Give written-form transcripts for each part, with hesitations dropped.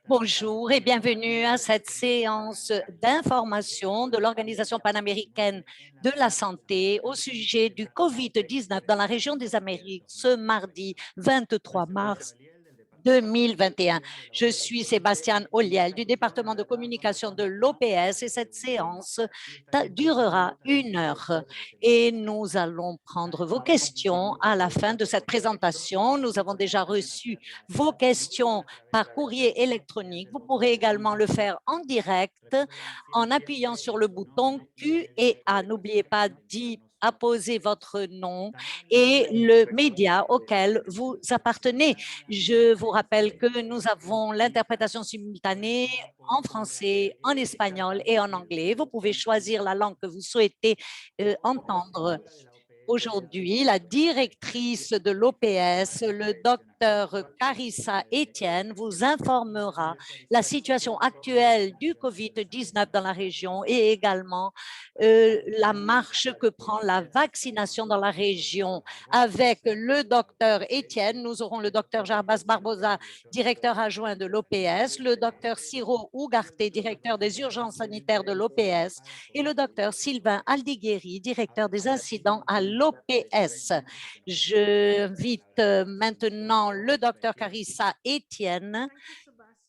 Bonjour et bienvenue à cette séance d'information de l'Organisation panaméricaine de la santé au sujet du COVID-19 dans la région des Amériques ce mardi 23 mars 2021. Je suis Sébastien Olliel du département de communication de l'OPS et cette séance durera 1 heure et nous allons prendre vos questions à la fin de cette présentation. Nous avons déjà reçu vos questions par courrier électronique. Vous pourrez également le faire en direct en appuyant sur le bouton Q et A. N'oubliez pas d'y apposer votre nom et le média auquel vous appartenez. Je vous rappelle que nous avons l'interprétation simultanée en français, en espagnol et en anglais. Vous pouvez choisir la langue que vous souhaitez entendre. Aujourd'hui, la directrice de l'OPS, le docteur Carissa Etienne, vous informera la situation actuelle du COVID-19 dans la région et également la marche que prend la vaccination dans la région. Avec le docteur Etienne, nous aurons le docteur Jarbas Barbosa, directeur adjoint de l'OPS, le docteur Ciro Ugarte, directeur des urgences sanitaires de l'OPS, et le docteur Sylvain Aldigueri, directeur des incidents à l'OPS. J'invite maintenant le docteur Carissa Etienne.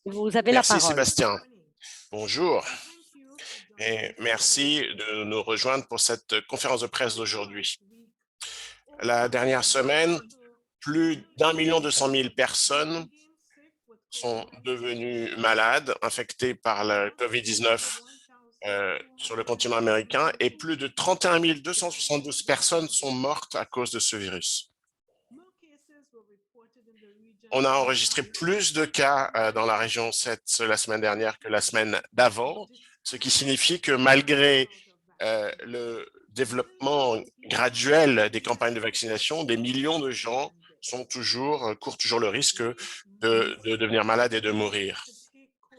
Vous avez la Merci parole. Sébastien. Bonjour et merci de nous rejoindre pour cette conférence de presse d'aujourd'hui. La dernière semaine, plus d'1,2 million personnes sont devenues malades, infectées par le COVID-19 sur le continent américain et plus de 31 272 personnes sont mortes à cause de ce virus. On a enregistré plus de cas dans la région 7 la semaine dernière que la semaine d'avant, ce qui signifie que malgré le développement graduel des campagnes de vaccination, des millions de gens courent toujours le risque de devenir malades et de mourir.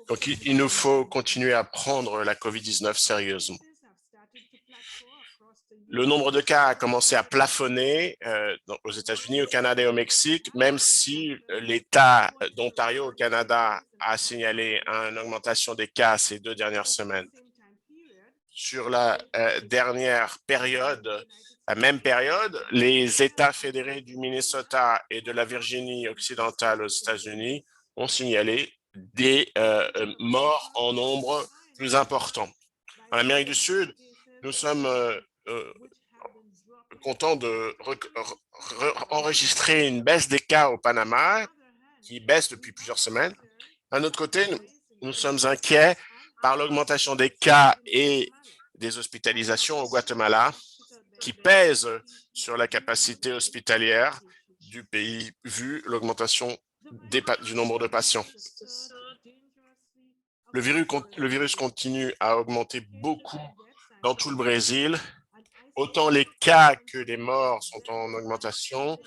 Donc, il nous faut continuer à prendre la COVID-19 sérieusement. Le nombre de cas a commencé à plafonner aux États-Unis, au Canada et au Mexique, même si l'État d'Ontario au Canada a signalé une augmentation des cas ces 2 dernières semaines. Sur la dernière période, la même période, les États fédérés du Minnesota et de la Virginie occidentale aux États-Unis ont signalé des morts en nombre plus important. En Amérique du Sud, nous sommes contents enregistrer une baisse des cas au Panama, qui baisse depuis plusieurs semaines. D'un autre côté, nous sommes inquiets par l'augmentation des cas et des hospitalisations au Guatemala, qui pèse sur la capacité hospitalière du pays, vu l'augmentation du nombre de patients. Le virus continue à augmenter beaucoup dans tout le Brésil. Autant les cas que les morts sont en augmentation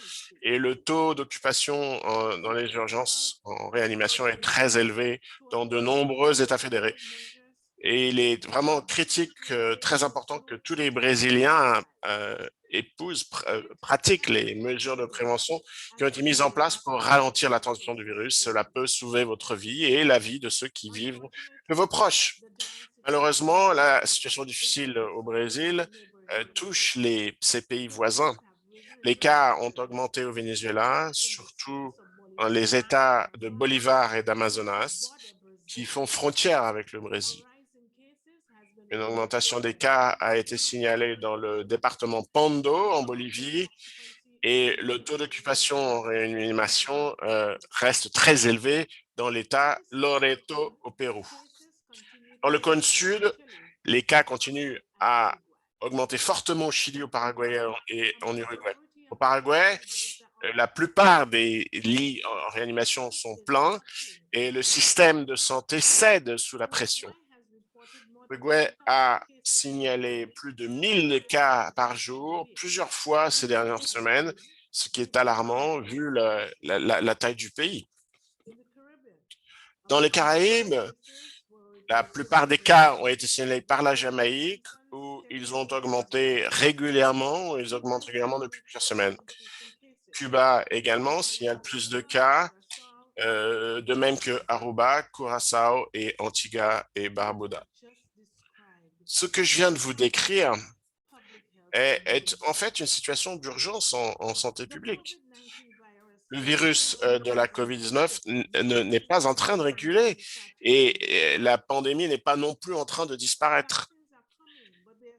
et le taux d'occupation dans les urgences en réanimation est très élevé dans de nombreux États fédérés. Et il est vraiment critique, très important que tous les Brésiliens pratiquent les mesures de prévention qui ont été mises en place pour ralentir la transmission du virus. Cela peut sauver votre vie et la vie de ceux qui vivent de vos proches. Malheureusement, la situation difficile au Brésil touche ces pays voisins. Les cas ont augmenté au Venezuela, surtout dans les États de Bolivar et d'Amazonas, qui font frontière avec le Brésil. Une augmentation des cas a été signalée dans le département Pando, en Bolivie, et le taux d'occupation en réanimation reste très élevé dans l'État Loreto, au Pérou. Dans le cône sud, les cas continuent à augmenter fortement au Chili, au Paraguay et en Uruguay. Au Paraguay, la plupart des lits en réanimation sont pleins et le système de santé cède sous la pression. L'Uruguay a signalé plus de 1000 cas par jour, plusieurs fois ces dernières semaines, ce qui est alarmant vu la taille du pays. Dans les Caraïbes, la plupart des cas ont été signalés par la Jamaïque, où ils ont augmenté régulièrement, ils augmentent régulièrement depuis plusieurs semaines. Cuba également signale plus de cas. de même que Aruba, Curaçao et Antigua et Barbuda. Ce que je viens de vous décrire est en fait une situation d'urgence en santé publique. Le virus de la COVID-19 n'est pas en train de reculer et la pandémie n'est pas non plus en train de disparaître.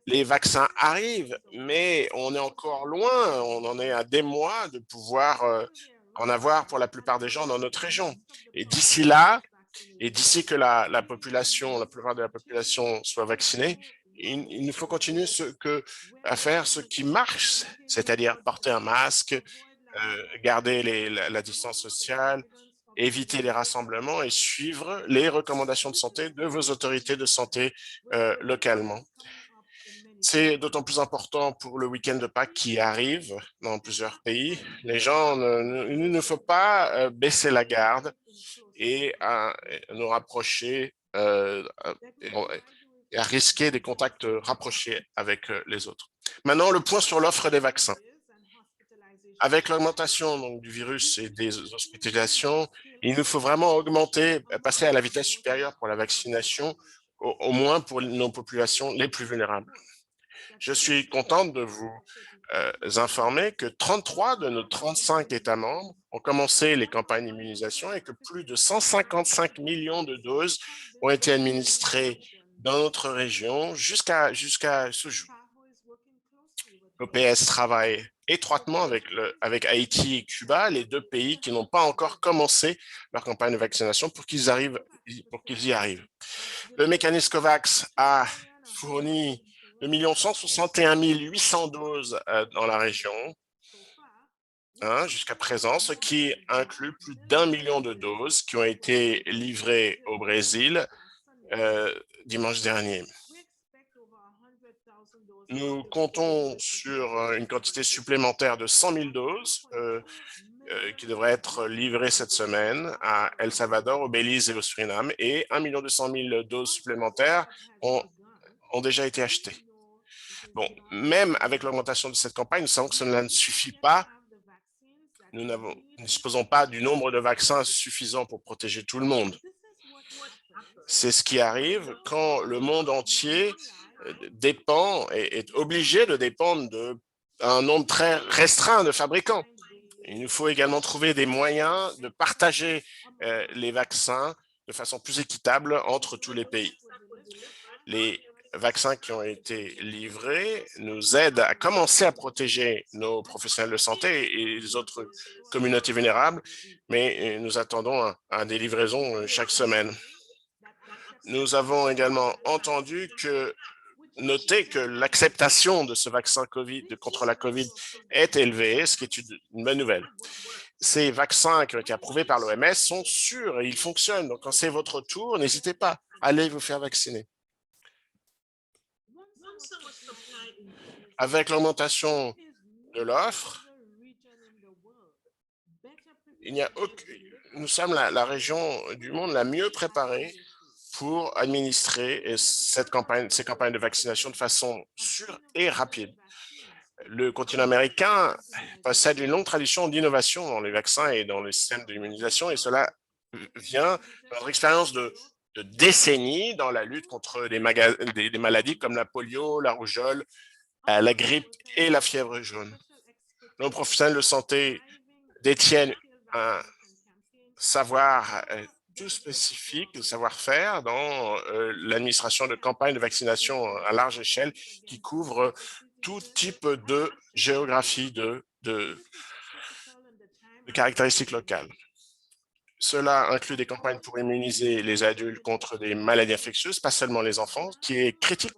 Les vaccins arrivent, mais on est encore loin, on en est à des mois de pouvoir en avoir pour la plupart des gens dans notre région. Et d'ici là, et d'ici que la population, la plupart de la population soit vaccinée, il nous faut continuer à faire ce qui marche, c'est-à-dire porter un masque, garder la distance sociale, éviter les rassemblements et suivre les recommandations de santé de vos autorités de santé localement. C'est d'autant plus important pour le week-end de Pâques qui arrive dans plusieurs pays. Les gens, il ne faut pas baisser la garde et à nous rapprocher et à risquer des contacts rapprochés avec les autres. Maintenant, le point sur l'offre des vaccins. Avec l'augmentation du virus et des hospitalisations, il nous faut vraiment passer à la vitesse supérieure pour la vaccination, au moins pour nos populations les plus vulnérables. Je suis contente de vous informer que 33 de nos 35 États membres ont commencé les campagnes d'immunisation et que plus de 155 millions de doses ont été administrées dans notre région jusqu'à ce jour. L'OPS travaille étroitement avec Haïti et Cuba, les deux pays qui n'ont pas encore commencé leur campagne de vaccination pour qu'ils y arrivent. Le mécanisme COVAX a fourni 2 161 800 doses dans la région jusqu'à présent, ce qui inclut plus d'1 million de doses qui ont été livrées au Brésil dimanche dernier. Nous comptons sur une quantité supplémentaire de 100 000 doses qui devraient être livrées cette semaine à El Salvador, au Belize et au Suriname, et 1 200 000 doses supplémentaires ont déjà été achetées. Bon, même avec l'augmentation de cette campagne, nous savons que cela ne suffit pas. Nous ne disposons pas du nombre de vaccins suffisant pour protéger tout le monde. C'est ce qui arrive quand le monde entier dépend et est obligé de dépendre d'un nombre très restreint de fabricants. Il nous faut également trouver des moyens de partager les vaccins de façon plus équitable entre tous les pays. Les vaccins qui ont été livrés nous aident à commencer à protéger nos professionnels de santé et les autres communautés vulnérables, mais nous attendons à des livraisons chaque semaine. Nous avons également noté que l'acceptation de ce vaccin contre la COVID est élevée, ce qui est une bonne nouvelle. Ces vaccins qui ont été approuvés par l'OMS sont sûrs et ils fonctionnent. Donc, quand c'est votre tour, n'hésitez pas, allez vous faire vacciner. Avec l'augmentation de l'offre, nous sommes la région du monde la mieux préparée pour administrer ces campagnes de vaccination de façon sûre et rapide. Le continent américain possède une longue tradition d'innovation dans les vaccins et dans les systèmes d'immunisation, et cela vient de notre expérience de décennies dans la lutte contre des maladies comme la polio, la rougeole, la grippe et la fièvre jaune. Nos professionnels de santé détiennent un savoir tout spécifique, un savoir-faire dans l'administration de campagnes de vaccination à large échelle qui couvrent tout type de géographie, de caractéristiques locales. Cela inclut des campagnes pour immuniser les adultes contre des maladies infectieuses, pas seulement les enfants, qui est critique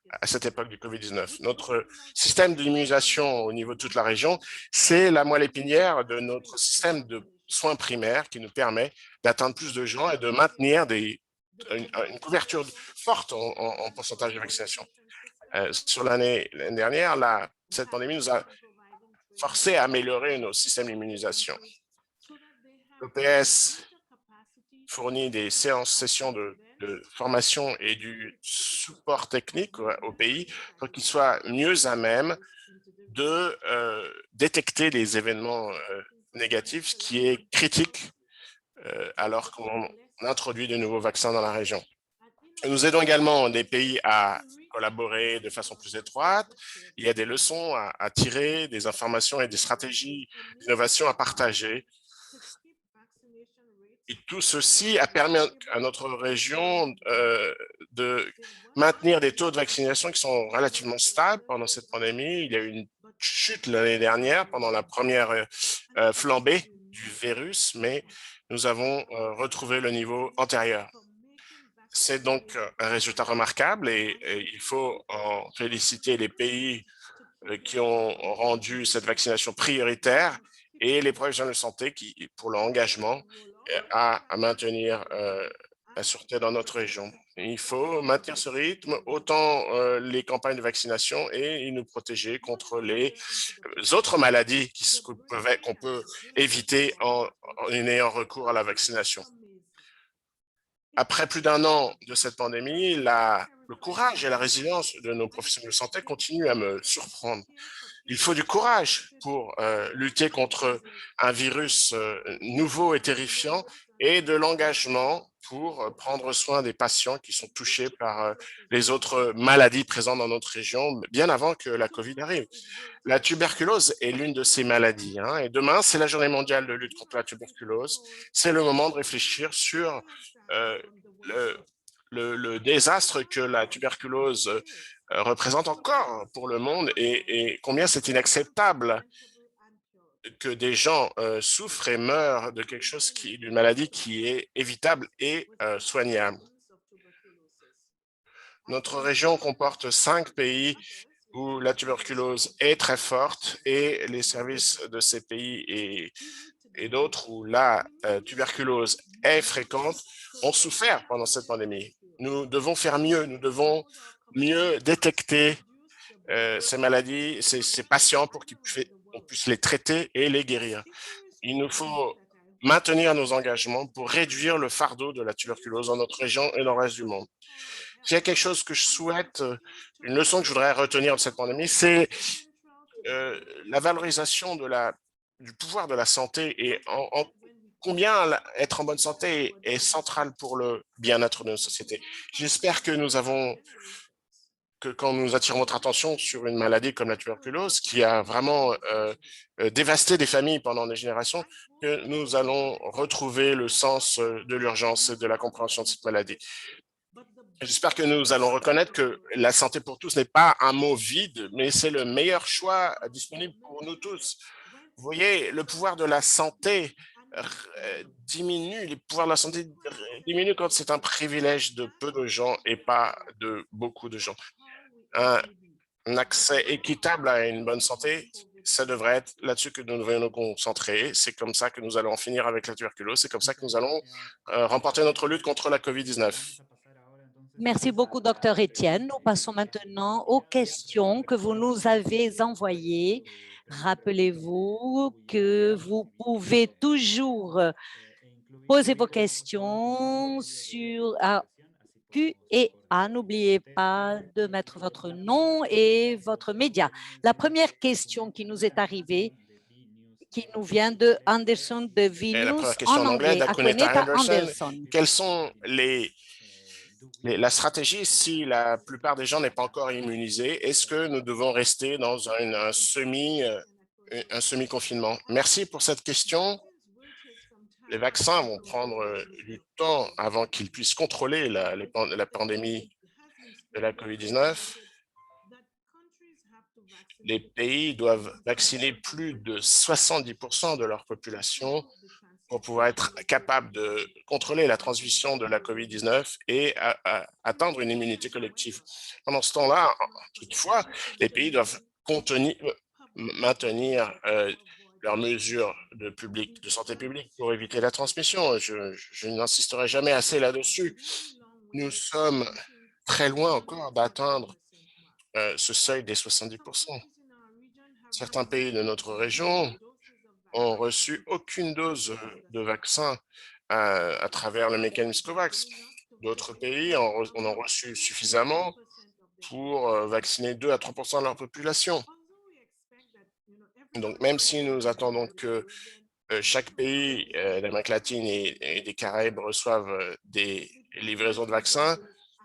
à cette époque du COVID-19. Notre système d'immunisation au niveau de toute la région, c'est la moelle épinière de notre système de soins primaires qui nous permet d'atteindre plus de gens et de maintenir une couverture forte en pourcentage de vaccination. Sur l'année dernière, cette pandémie nous a forcé à améliorer nos systèmes d'immunisation. L'OPS fournit des sessions de formation et du support technique au pays pour qu'ils soient mieux à même de détecter les événements négatifs, ce qui est critique alors qu'on introduit de nouveaux vaccins dans la région. Nous aidons également des pays à collaborer de façon plus étroite. Il y a des leçons à tirer, des informations et des stratégies d'innovation à partager. Et tout ceci a permis à notre région de maintenir des taux de vaccination qui sont relativement stables pendant cette pandémie. Il y a eu une chute l'année dernière pendant la première flambée du virus, mais nous avons retrouvé le niveau antérieur. C'est donc un résultat remarquable et il faut en féliciter les pays qui ont rendu cette vaccination prioritaire et les professionnels de santé pour leur engagement à maintenir la sûreté dans notre région. Il faut maintenir ce rythme, autant les campagnes de vaccination et nous protéger contre les autres maladies qu'on peut éviter en ayant recours à la vaccination. Après plus d'un an de cette pandémie, le courage et la résilience de nos professionnels de santé continuent à me surprendre. Il faut du courage pour lutter contre un virus nouveau et terrifiant et de l'engagement pour prendre soin des patients qui sont touchés par les autres maladies présentes dans notre région, bien avant que la COVID arrive. La tuberculose est l'une de ces maladies, hein, et demain, c'est la journée mondiale de lutte contre la tuberculose. C'est le moment de réfléchir sur euh, le, le désastre que la tuberculose représente encore pour le monde et combien c'est inacceptable que des gens souffrent et meurent de quelque chose d'une maladie qui est évitable et soignable. Notre région comporte 5 pays où la tuberculose est très forte et les services de ces pays et d'autres où la tuberculose est fréquente ont souffert pendant cette pandémie. Nous devons faire mieux, nous devons mieux détecter ces maladies, ces patients pour qu'on puisse les traiter et les guérir. Il nous faut maintenir nos engagements pour réduire le fardeau de la tuberculose dans notre région et dans le reste du monde. S'il y a quelque chose que je souhaite, une leçon que je voudrais retenir de cette pandémie, c'est la valorisation du pouvoir de la santé et combien être en bonne santé est central pour le bien-être de nos sociétés. J'espère que quand nous attirons votre attention sur une maladie comme la tuberculose, qui a vraiment dévasté des familles pendant des générations, que nous allons retrouver le sens de l'urgence et de la compréhension de cette maladie. J'espère que nous allons reconnaître que la santé pour tous n'est pas un mot vide, mais c'est le meilleur choix disponible pour nous tous. Vous voyez, le pouvoir de la santé diminue, les pouvoirs de la santé diminuent quand c'est un privilège de peu de gens et pas de beaucoup de gens. Un accès équitable à une bonne santé, ça devrait être là-dessus que nous devrions nous concentrer. C'est comme ça que nous allons en finir avec la tuberculose. C'est comme ça que nous allons remporter notre lutte contre la COVID-19. Merci beaucoup, docteur Étienne. Nous passons maintenant aux questions que vous nous avez envoyées. Rappelez-vous que vous pouvez toujours poser vos questions sur Q&A. N'oubliez pas de mettre votre nom et votre média. La première question qui nous est arrivée, qui nous vient de Anderson de Et la Venus première question en en anglais anglais. d'Akuneta Akuneta Anderson. Anderson. Quelles sont la stratégie si la plupart des gens n'est pas encore immunisés? Est-ce que nous devons rester dans un semi-confinement? Merci pour cette question. Les vaccins vont prendre du temps avant qu'ils puissent contrôler la pandémie de la COVID-19. Les pays doivent vacciner plus de 70% de leur population pour pouvoir être capables de contrôler la transmission de la COVID-19 et atteindre une immunité collective. Pendant ce temps-là, toutefois, les pays doivent maintenir leurs mesures de santé publique pour éviter la transmission. Je n'insisterai jamais assez là-dessus. Nous sommes très loin encore d'atteindre ce seuil des 70%. Certains pays de notre région ont reçu aucune dose de vaccin à travers le mécanisme COVAX. D'autres pays en ont reçu suffisamment pour vacciner 2 à 3% de leur population. Donc, même si nous attendons que chaque pays d'Amérique latine et des Caraïbes reçoivent des livraisons de vaccins.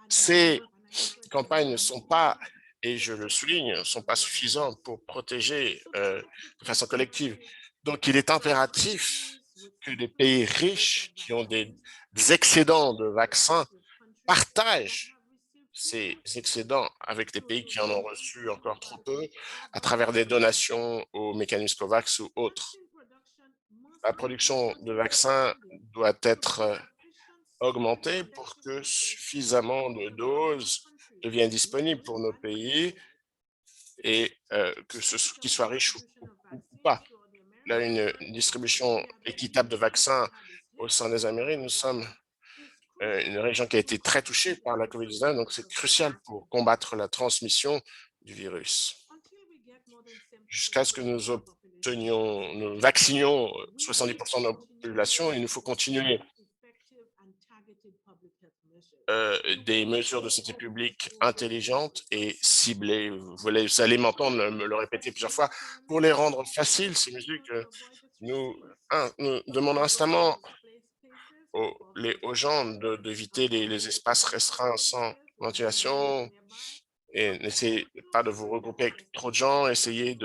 Ces campagnes ne sont pas, et je le souligne, ne sont pas suffisantes pour protéger de façon collective. Donc, il est impératif que les pays riches qui ont des excédents de vaccins partagent ces excédents avec les pays qui en ont reçu encore trop peu à travers des donations au mécanisme COVAX ou autres. La production de vaccins doit être augmentée pour que suffisamment de doses deviennent disponibles pour nos pays et qu'ils soient riches ou pas. Là, une distribution équitable de vaccins au sein des Amériques, nous sommes une région qui a été très touchée par la COVID-19, donc c'est crucial pour combattre la transmission du virus. Jusqu'à ce que nous vaccinions 70% de la population, il nous faut continuer des mesures de santé publique intelligentes et ciblées. Vous allez m'entendre me le répéter plusieurs fois. Pour les rendre faciles, ces mesures que nous demandons instamment aux gens d'éviter les espaces restreints sans ventilation et n'essayez pas de vous regrouper avec trop de gens, essayez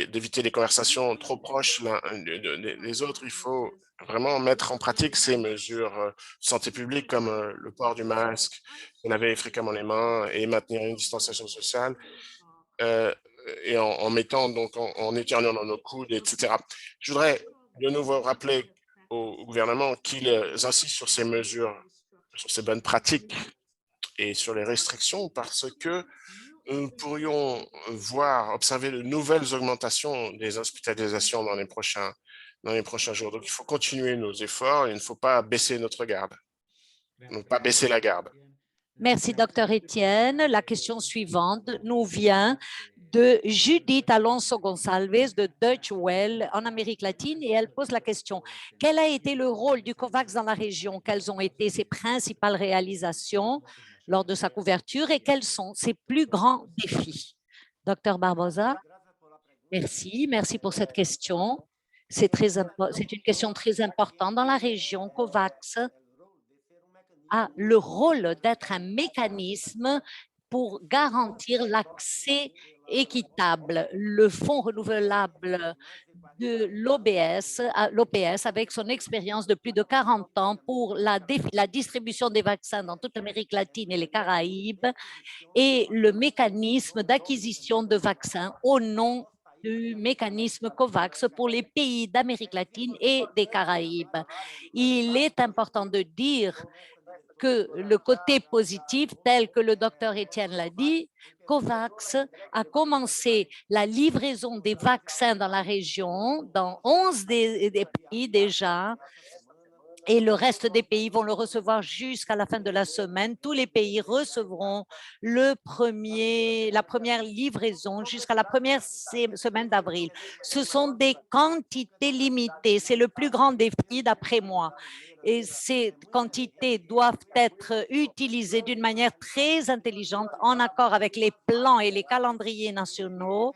d'éviter les conversations trop proches des autres. Il faut vraiment mettre en pratique ces mesures de santé publique comme le port du masque, se laver fréquemment les mains et maintenir une distanciation sociale et en mettant donc en éternuant dans nos coudes, etc. Je voudrais de nouveau rappeler au gouvernement qu'ils insistent sur ces mesures, sur ces bonnes pratiques et sur les restrictions parce que nous pourrions observer de nouvelles augmentations des hospitalisations dans les prochains jours. Donc, il faut continuer nos efforts et il ne faut pas baisser notre garde, ne pas baisser la garde. Merci, Dr. Etienne. La question suivante nous vient de Judith Alonso Gonçalves de Deutsche Welle en Amérique latine et elle pose la question: quel a été le rôle du COVAX dans la région? Quelles ont été ses principales réalisations lors de sa couverture et quels sont ses plus grands défis? Dr. Barbosa, merci pour cette question. C'est une question très importante dans la région. COVAX a le rôle d'être un mécanisme pour garantir l'accès équitable. Le Fonds renouvelable de l'OPS, avec son expérience de plus de 40 ans pour la distribution des vaccins dans toute l'Amérique latine et les Caraïbes, et le mécanisme d'acquisition de vaccins au nom du mécanisme COVAX pour les pays d'Amérique latine et des Caraïbes. Il est important de dire que le côté positif, tel que le docteur Etienne l'a dit, COVAX a commencé la livraison des vaccins dans la région, dans 11 des pays déjà, et le reste des pays vont le recevoir jusqu'à la fin de la semaine. Tous les pays recevront la première livraison jusqu'à la première semaine d'avril. Ce sont des quantités limitées. C'est le plus grand défi d'après moi. Et ces quantités doivent être utilisées d'une manière très intelligente en accord avec les plans et les calendriers nationaux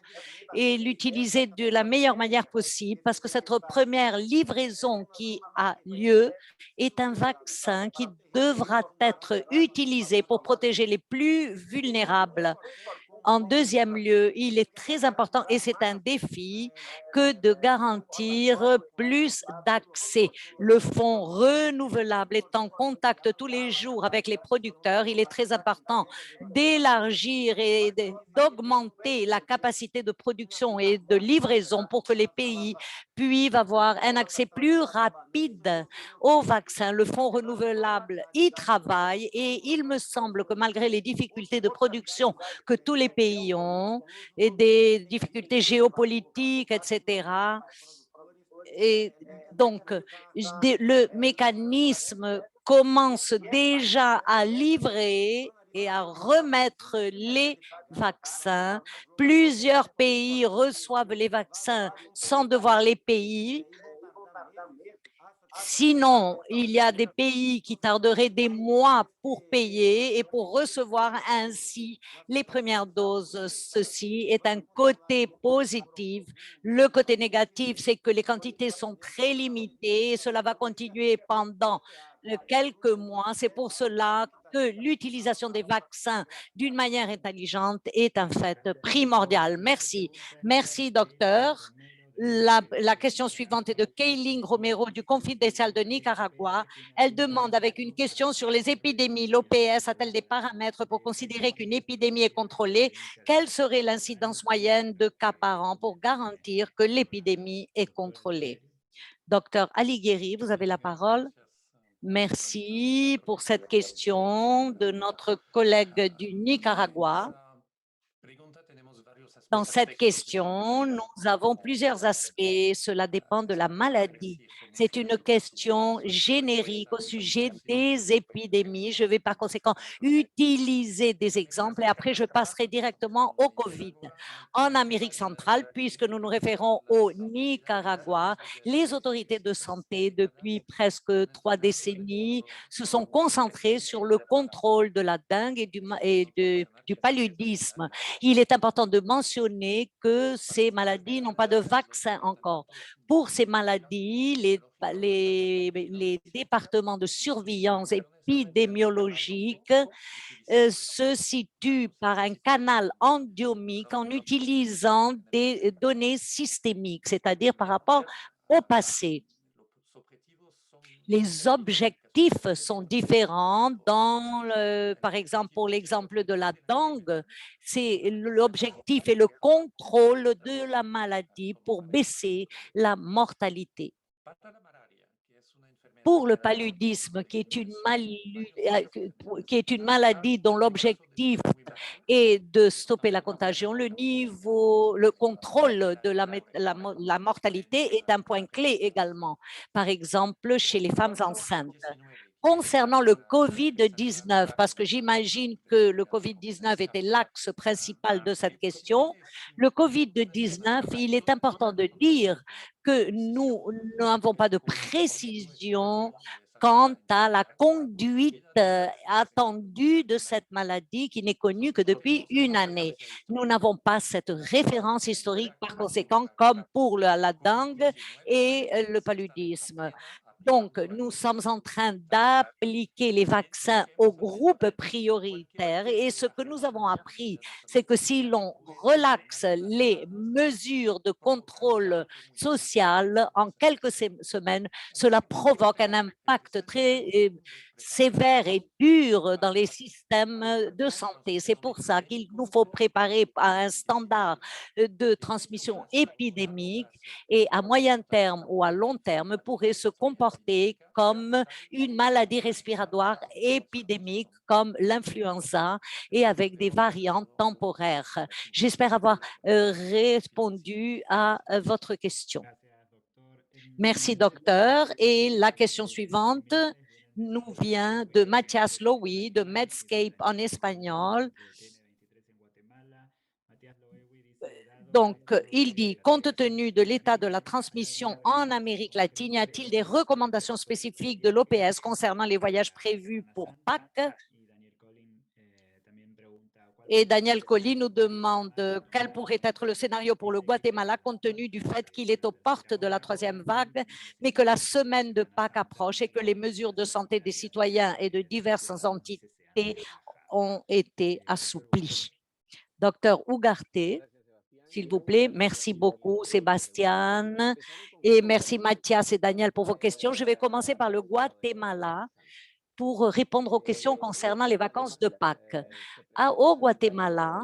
et l'utiliser de la meilleure manière possible parce que cette première livraison qui a lieu est un vaccin qui devra être utilisé pour protéger les plus vulnérables. En deuxième lieu, il est très important, et c'est un défi, que de garantir plus d'accès. Le fonds renouvelable est en contact tous les jours avec les producteurs. Il est très important d'élargir et d'augmenter la capacité de production et de livraison pour que les pays puissent avoir un accès plus rapide aux vaccins. Le fonds renouvelable y travaille et il me semble que malgré les difficultés de production que tous les pays ont et des difficultés géopolitiques, etc. Et donc, le mécanisme commence déjà à livrer et à remettre les vaccins. Plusieurs pays reçoivent les vaccins sans devoir les payer. Sinon, il y a des pays qui tarderaient des mois pour payer et pour recevoir ainsi les premières doses. Ceci est un côté positif. Le côté négatif, c'est que les quantités sont très limitées et cela va continuer pendant quelques mois. C'est pour cela que l'utilisation des vaccins d'une manière intelligente est un fait primordial. Merci. Merci, docteur. La question suivante est de Kayling Romero du Confidential de Nicaragua. Elle demande avec une question sur les épidémies. L'OPS a-t-elle des paramètres pour considérer qu'une épidémie est contrôlée? Quelle serait l'incidence moyenne de cas par an pour garantir que l'épidémie est contrôlée? Docteur Alighieri, vous avez la parole. Merci pour cette question de notre collègue du Nicaragua. Dans cette question, nous avons plusieurs aspects. Cela dépend de la maladie. C'est une question générique au sujet des épidémies. Je vais par conséquent utiliser des exemples et après je passerai directement au COVID. En Amérique centrale, puisque nous nous référons au Nicaragua, les autorités de santé depuis presque 3 décennies se sont concentrées sur le contrôle de la dengue et du paludisme. Il est important de mentionner que ces maladies n'ont pas de vaccin encore. Pour ces maladies, les départements de surveillance épidémiologique se situent par un canal endémique en utilisant des données systémiques, c'est-à-dire par rapport au passé. Les objectifs sont différents. Par exemple, pour l'exemple de la dengue, l'objectif est le contrôle de la maladie pour baisser la mortalité. Pour le paludisme, qui est une maladie dont l'objectif est de stopper la contagion, le contrôle de la mortalité est un point clé également, par exemple chez les femmes enceintes. Concernant le COVID-19, parce que j'imagine que le COVID-19 était l'axe principal de cette question, le COVID-19, il est important de dire que nous n'avons pas de précision quant à la conduite attendue de cette maladie qui n'est connue que depuis une année. Nous n'avons pas cette référence historique par conséquent comme pour la dengue et le paludisme. Donc, nous sommes en train d'appliquer les vaccins aux groupes prioritaires et ce que nous avons appris, c'est que si l'on relaxe les mesures de contrôle social en quelques semaines, cela provoque un impact très sévère et dur dans les systèmes de santé. C'est pour ça qu'il nous faut préparer à un standard de transmission épidémique et à moyen terme ou à long terme pourrait se comporter comme une maladie respiratoire épidémique comme l'influenza et avec des variantes temporaires. J'espère avoir répondu à votre question. Merci, docteur. Et la question suivante nous vient de Mathias Lowy de Medscape en espagnol. Donc, il dit, compte tenu de l'état de la transmission en Amérique latine, y a-t-il des recommandations spécifiques de l'OPS concernant les voyages prévus pour Pâques? Et Daniel Colli nous demande quel pourrait être le scénario pour le Guatemala compte tenu du fait qu'il est aux portes de la 3e vague, mais que la semaine de Pâques approche et que les mesures de santé des citoyens et de diverses entités ont été assouplies. Docteur Ugarte, s'il vous plaît. Merci beaucoup, Sébastien. Et merci, Mathias et Daniel, pour vos questions. Je vais commencer par le Guatemala pour répondre aux questions concernant les vacances de Pâques. Au Guatemala,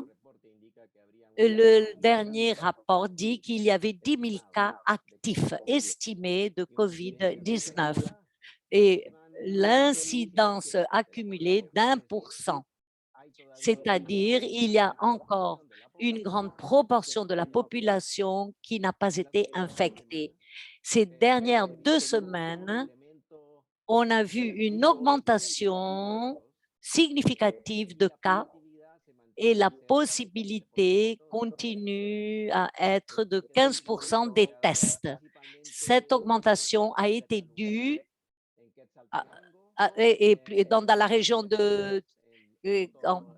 le dernier rapport dit qu'il y avait 10 000 cas actifs estimés de COVID-19 et l'incidence accumulée d'1%. C'est-à-dire il y a encore une grande proportion de la population qui n'a pas été infectée. Ces dernières 2 semaines, on a vu une augmentation significative de cas et la possibilité continue à être de 15% des tests. Cette augmentation a été due dans la région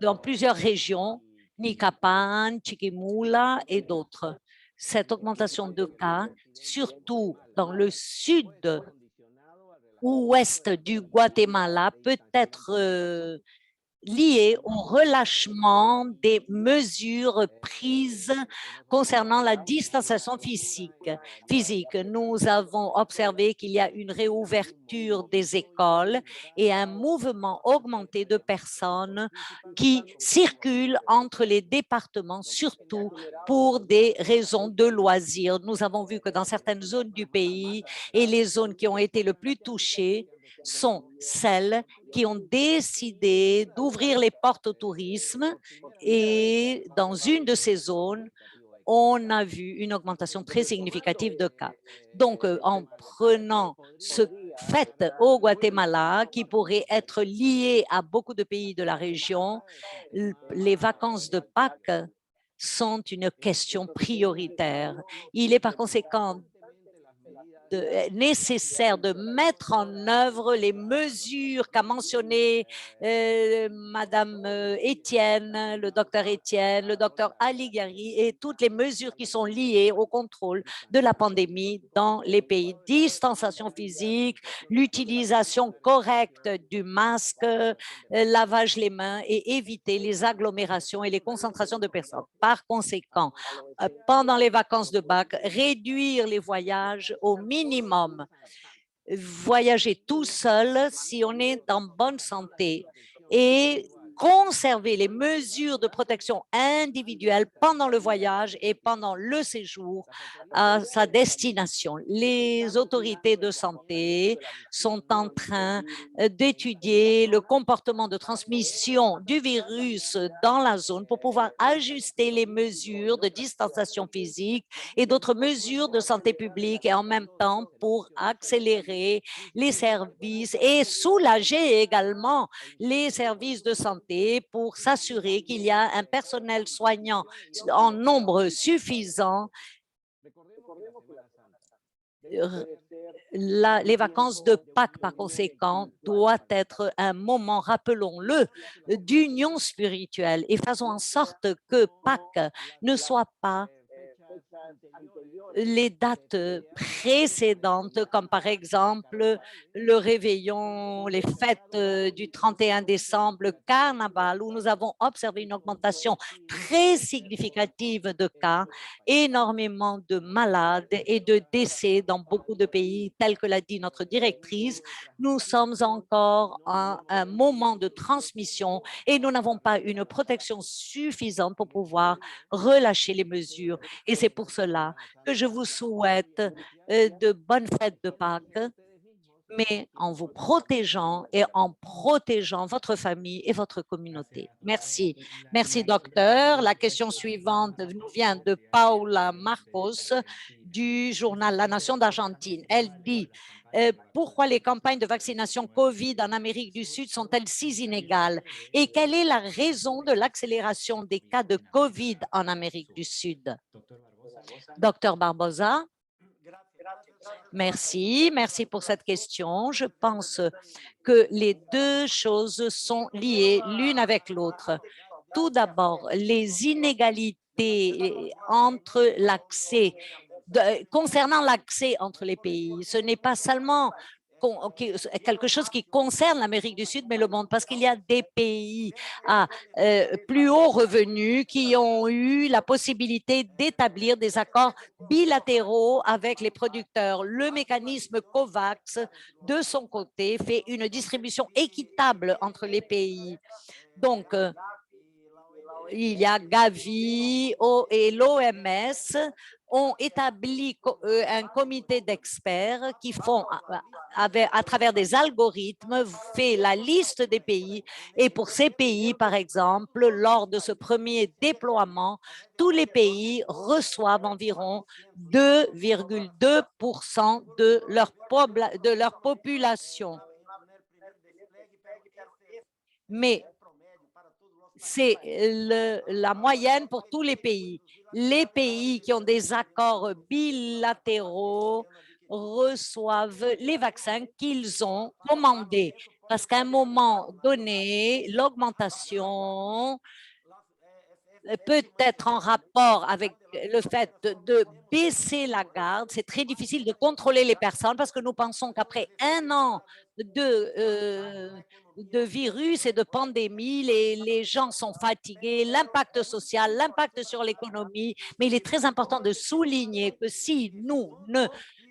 dans plusieurs régions, Nicapan, Chiquimula et d'autres. Cette augmentation de cas, surtout dans le sud ou ouest du Guatemala, peut être lié au relâchement des mesures prises concernant la distanciation physique. Nous avons observé qu'il y a une réouverture des écoles et un mouvement augmenté de personnes qui circulent entre les départements, surtout pour des raisons de loisirs. Nous avons vu que dans certaines zones du pays et les zones qui ont été le plus touchées sont celles qui ont décidé d'ouvrir les portes au tourisme et dans une de ces zones, on a vu une augmentation très significative de cas. Donc, en prenant ce fait au Guatemala, qui pourrait être lié à beaucoup de pays de la région, les vacances de Pâques sont une question prioritaire. Il est par conséquent nécessaire de mettre en œuvre les mesures qu'a mentionné Madame Étienne, le docteur Étienne, le docteur Alighieri et toutes les mesures qui sont liées au contrôle de la pandémie dans les pays. Distanciation physique, l'utilisation correcte du masque, lavage les mains et éviter les agglomérations et les concentrations de personnes. Par conséquent, pendant les vacances de Pâques, réduire les voyages au minimum. Voyager tout seul si on est en bonne santé et conserver les mesures de protection individuelle pendant le voyage et pendant le séjour à sa destination. Les autorités de santé sont en train d'étudier le comportement de transmission du virus dans la zone pour pouvoir ajuster les mesures de distanciation physique et d'autres mesures de santé publique et en même temps pour accélérer les services et soulager également les services de santé pour s'assurer qu'il y a un personnel soignant en nombre suffisant. Les vacances de Pâques, par conséquent, doivent être un moment, rappelons-le, d'union spirituelle et faisons en sorte que Pâques ne soit pas les dates précédentes, comme par exemple le réveillon, les fêtes du 31 décembre, le carnaval, où nous avons observé une augmentation très significative de cas, énormément de malades et de décès dans beaucoup de pays, tel que l'a dit notre directrice. Nous sommes encore à un moment de transmission et nous n'avons pas une protection suffisante pour pouvoir relâcher les mesures. Et c'est pour cela que je vous souhaite de bonnes fêtes de Pâques, mais en vous protégeant et en protégeant votre famille et votre communauté. Merci. Merci, docteur. La question suivante nous vient de Paula Marcos du journal La Nation d'Argentine. Elle dit pourquoi les campagnes de vaccination COVID en Amérique du Sud sont-elles si inégales et quelle est la raison de l'accélération des cas de COVID en Amérique du Sud? Docteur Barbosa. Merci pour cette question. Je pense que les deux choses sont liées l'une avec l'autre. Tout d'abord, les inégalités entre l'accès, concernant l'accès entre les pays. Ce n'est pas seulement quelque chose qui concerne l'Amérique du Sud, mais le monde, parce qu'il y a des pays à plus haut revenu qui ont eu la possibilité d'établir des accords bilatéraux avec les producteurs. Le mécanisme COVAX, de son côté, fait une distribution équitable entre les pays. Donc, il y a Gavi et l'OMS ont établi un comité d'experts qui font, à travers des algorithmes, fait la liste des pays. Et pour ces pays, par exemple, lors de ce premier déploiement, tous les pays reçoivent environ 2,2% de leur population. Mais c'est la moyenne pour tous les pays. Les pays qui ont des accords bilatéraux reçoivent les vaccins qu'ils ont commandés. Parce qu'à un moment donné, l'augmentation peut être en rapport avec le fait de baisser la garde. C'est très difficile de contrôler les personnes parce que nous pensons qu'après un an de virus et de pandémie, les gens sont fatigués, l'impact social, l'impact sur l'économie, mais il est très important de souligner que si nous ne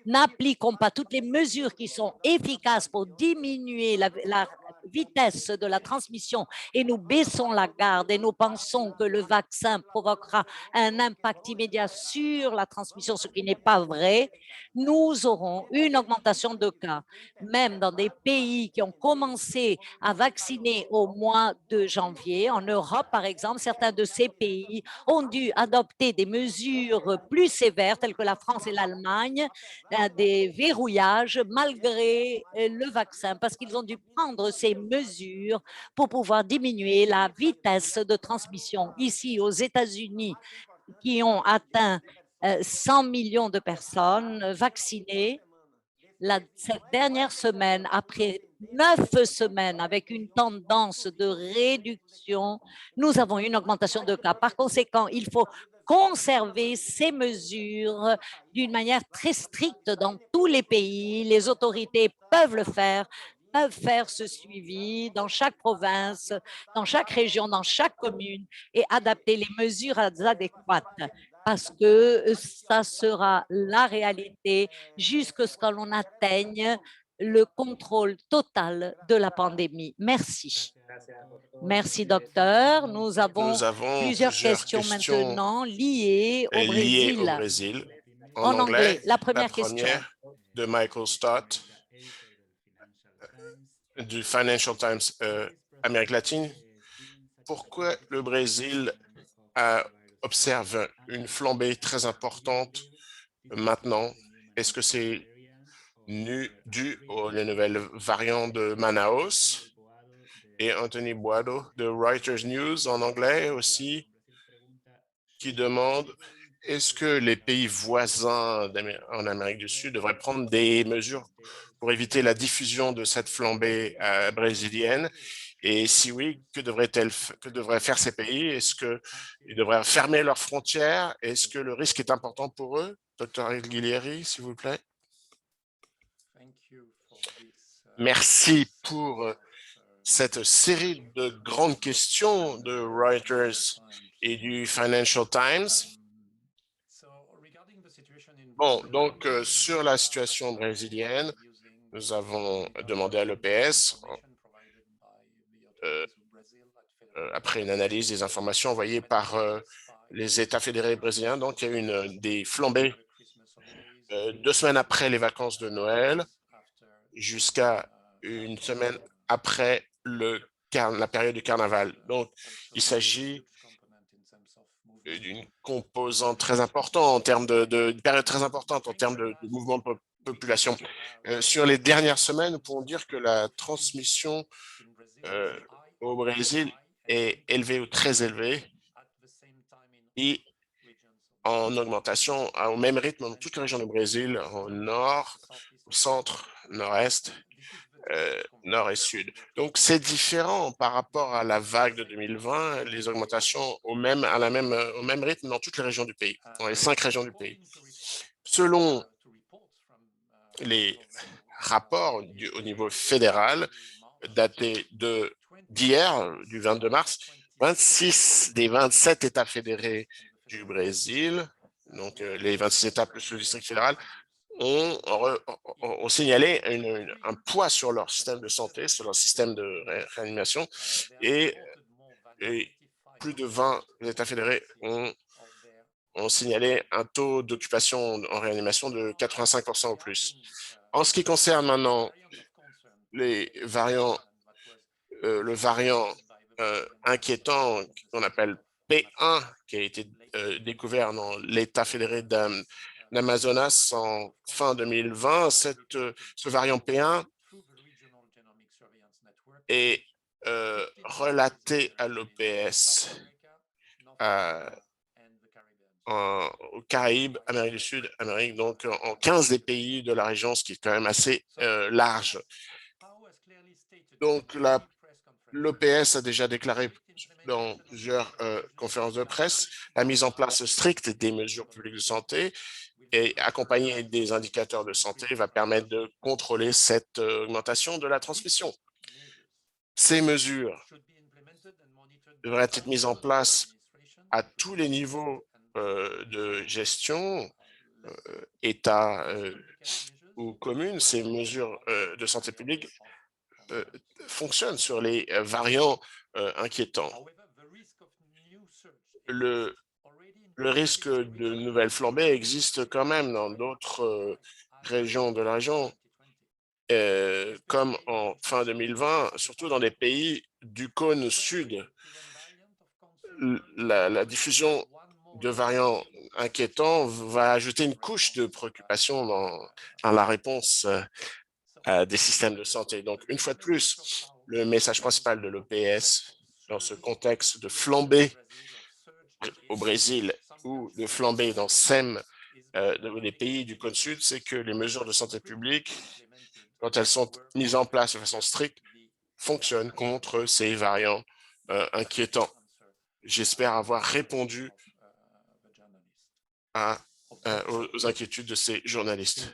n'appliquons pas toutes les mesures qui sont efficaces pour diminuer la vitesse de la transmission et nous baissons la garde et nous pensons que le vaccin provoquera un impact immédiat sur la transmission, ce qui n'est pas vrai, nous aurons une augmentation de cas. Même dans des pays qui ont commencé à vacciner au mois de janvier, en Europe par exemple, certains de ces pays ont dû adopter des mesures plus sévères, telles que la France et l'Allemagne, des verrouillages malgré le vaccin, parce qu'ils ont dû prendre ces mesures pour pouvoir diminuer la vitesse de transmission. Ici, aux États-Unis, qui ont atteint 100 millions de personnes vaccinées, cette dernière semaine, après 9 semaines, avec une tendance de réduction, nous avons une augmentation de cas. Par conséquent, il faut conserver ces mesures d'une manière très stricte dans tous les pays. Les autorités peuvent le faire, peuvent faire ce suivi dans chaque province, dans chaque région, dans chaque commune et adapter les mesures adéquates parce que ça sera la réalité jusqu'à ce que l'on atteigne le contrôle total de la pandémie. Merci. Merci, docteur. Nous avons Nous avons plusieurs plusieurs questions questions maintenant liées au liées au Brésil. Brésil. En En anglais, anglais, la la première question. première de Michael Stott du Financial Times Amérique latine. Pourquoi le Brésil observe une flambée très importante maintenant? Est-ce que c'est dû aux nouvelles variantes de Manaus? Et Anthony Boado de Reuters News en anglais aussi, qui demande est-ce que les pays voisins en Amérique du Sud devraient prendre des mesures pour éviter la diffusion de cette flambée brésilienne? Et si oui, que devraient faire ces pays? Est-ce qu'ils devraient fermer leurs frontières? Est-ce que le risque est important pour eux? Docteur Guillieri, s'il vous plaît. Merci pour cette série de grandes questions de Reuters et du Financial Times. Bon, donc sur la situation brésilienne, nous avons demandé à l'EPS, après une analyse des informations envoyées par les États fédérés brésiliens, donc il y a eu des flambées 2 semaines après les vacances de Noël jusqu'à une semaine après la période du carnaval. Donc, il s'agit d'une composante très importante en termes d'une période très importante en termes de mouvement de population. Sur les dernières semaines, nous pouvons dire que la transmission au Brésil est élevée ou très élevée et en augmentation au même rythme dans toutes les régions du Brésil, au nord, au centre, nord-est, nord et sud. Donc, c'est différent par rapport à la vague de 2020, les augmentations au même rythme dans toutes les régions du pays, dans les 5 régions du pays. Selon les rapports au niveau fédéral datés d'hier, du 22 mars, 26 des 27 États fédérés du Brésil, donc les 26 États plus le district fédéral, ont signalé un poids sur leur système de santé, sur leur système de réanimation, et plus de 20 États fédérés ont signalé un taux d'occupation en réanimation de 85% ou plus. En ce qui concerne maintenant les variants, le variant inquiétant qu'on appelle P1, qui a été découvert dans l'État fédéré d'Amazonas en fin 2020, ce variant P1 est relaté à l'OPS aux Caraïbes, Amérique du Sud, Amérique, donc en 15 des pays de la région, ce qui est quand même assez large. Donc, l'OPS a déjà déclaré dans plusieurs conférences de presse la mise en place stricte des mesures publiques de santé et accompagner des indicateurs de santé va permettre de contrôler cette augmentation de la transmission. Ces mesures devraient être mises en place à tous les niveaux de gestion, État ou commune. Ces mesures de santé publique fonctionnent sur les variants inquiétants. Le risque de nouvelles flambées existe quand même dans d'autres régions de la région, comme en fin 2020, surtout dans les pays du cône sud. La diffusion de variants inquiétants va ajouter une couche de préoccupation dans la réponse des systèmes de santé. Donc, une fois de plus, le message principal de l'OPS dans ce contexte de flambée au Brésil ou de flambée dans SEM des pays du cône sud, c'est que les mesures de santé publique, quand elles sont mises en place de façon stricte, fonctionnent contre ces variants inquiétants. J'espère avoir répondu aux inquiétudes de ces journalistes.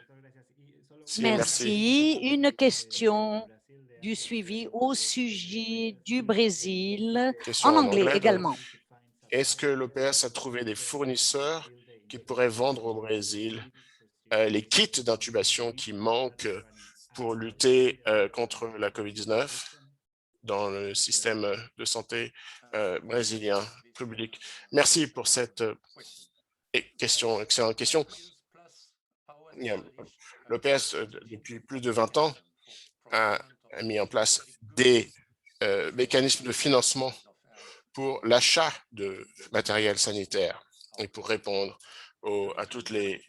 Merci. Une question du suivi au sujet du Brésil, Question en en anglais anglais. également. Est-ce que l'OPS a trouvé des fournisseurs qui pourraient vendre au Brésil les kits d'intubation qui manquent pour lutter contre la COVID-19 dans le système de santé brésilien public? Merci pour cette question, excellente question. L'OPS, depuis plus de 20 ans, a mis en place des mécanismes de financement pour l'achat de matériel sanitaire et pour répondre à toutes les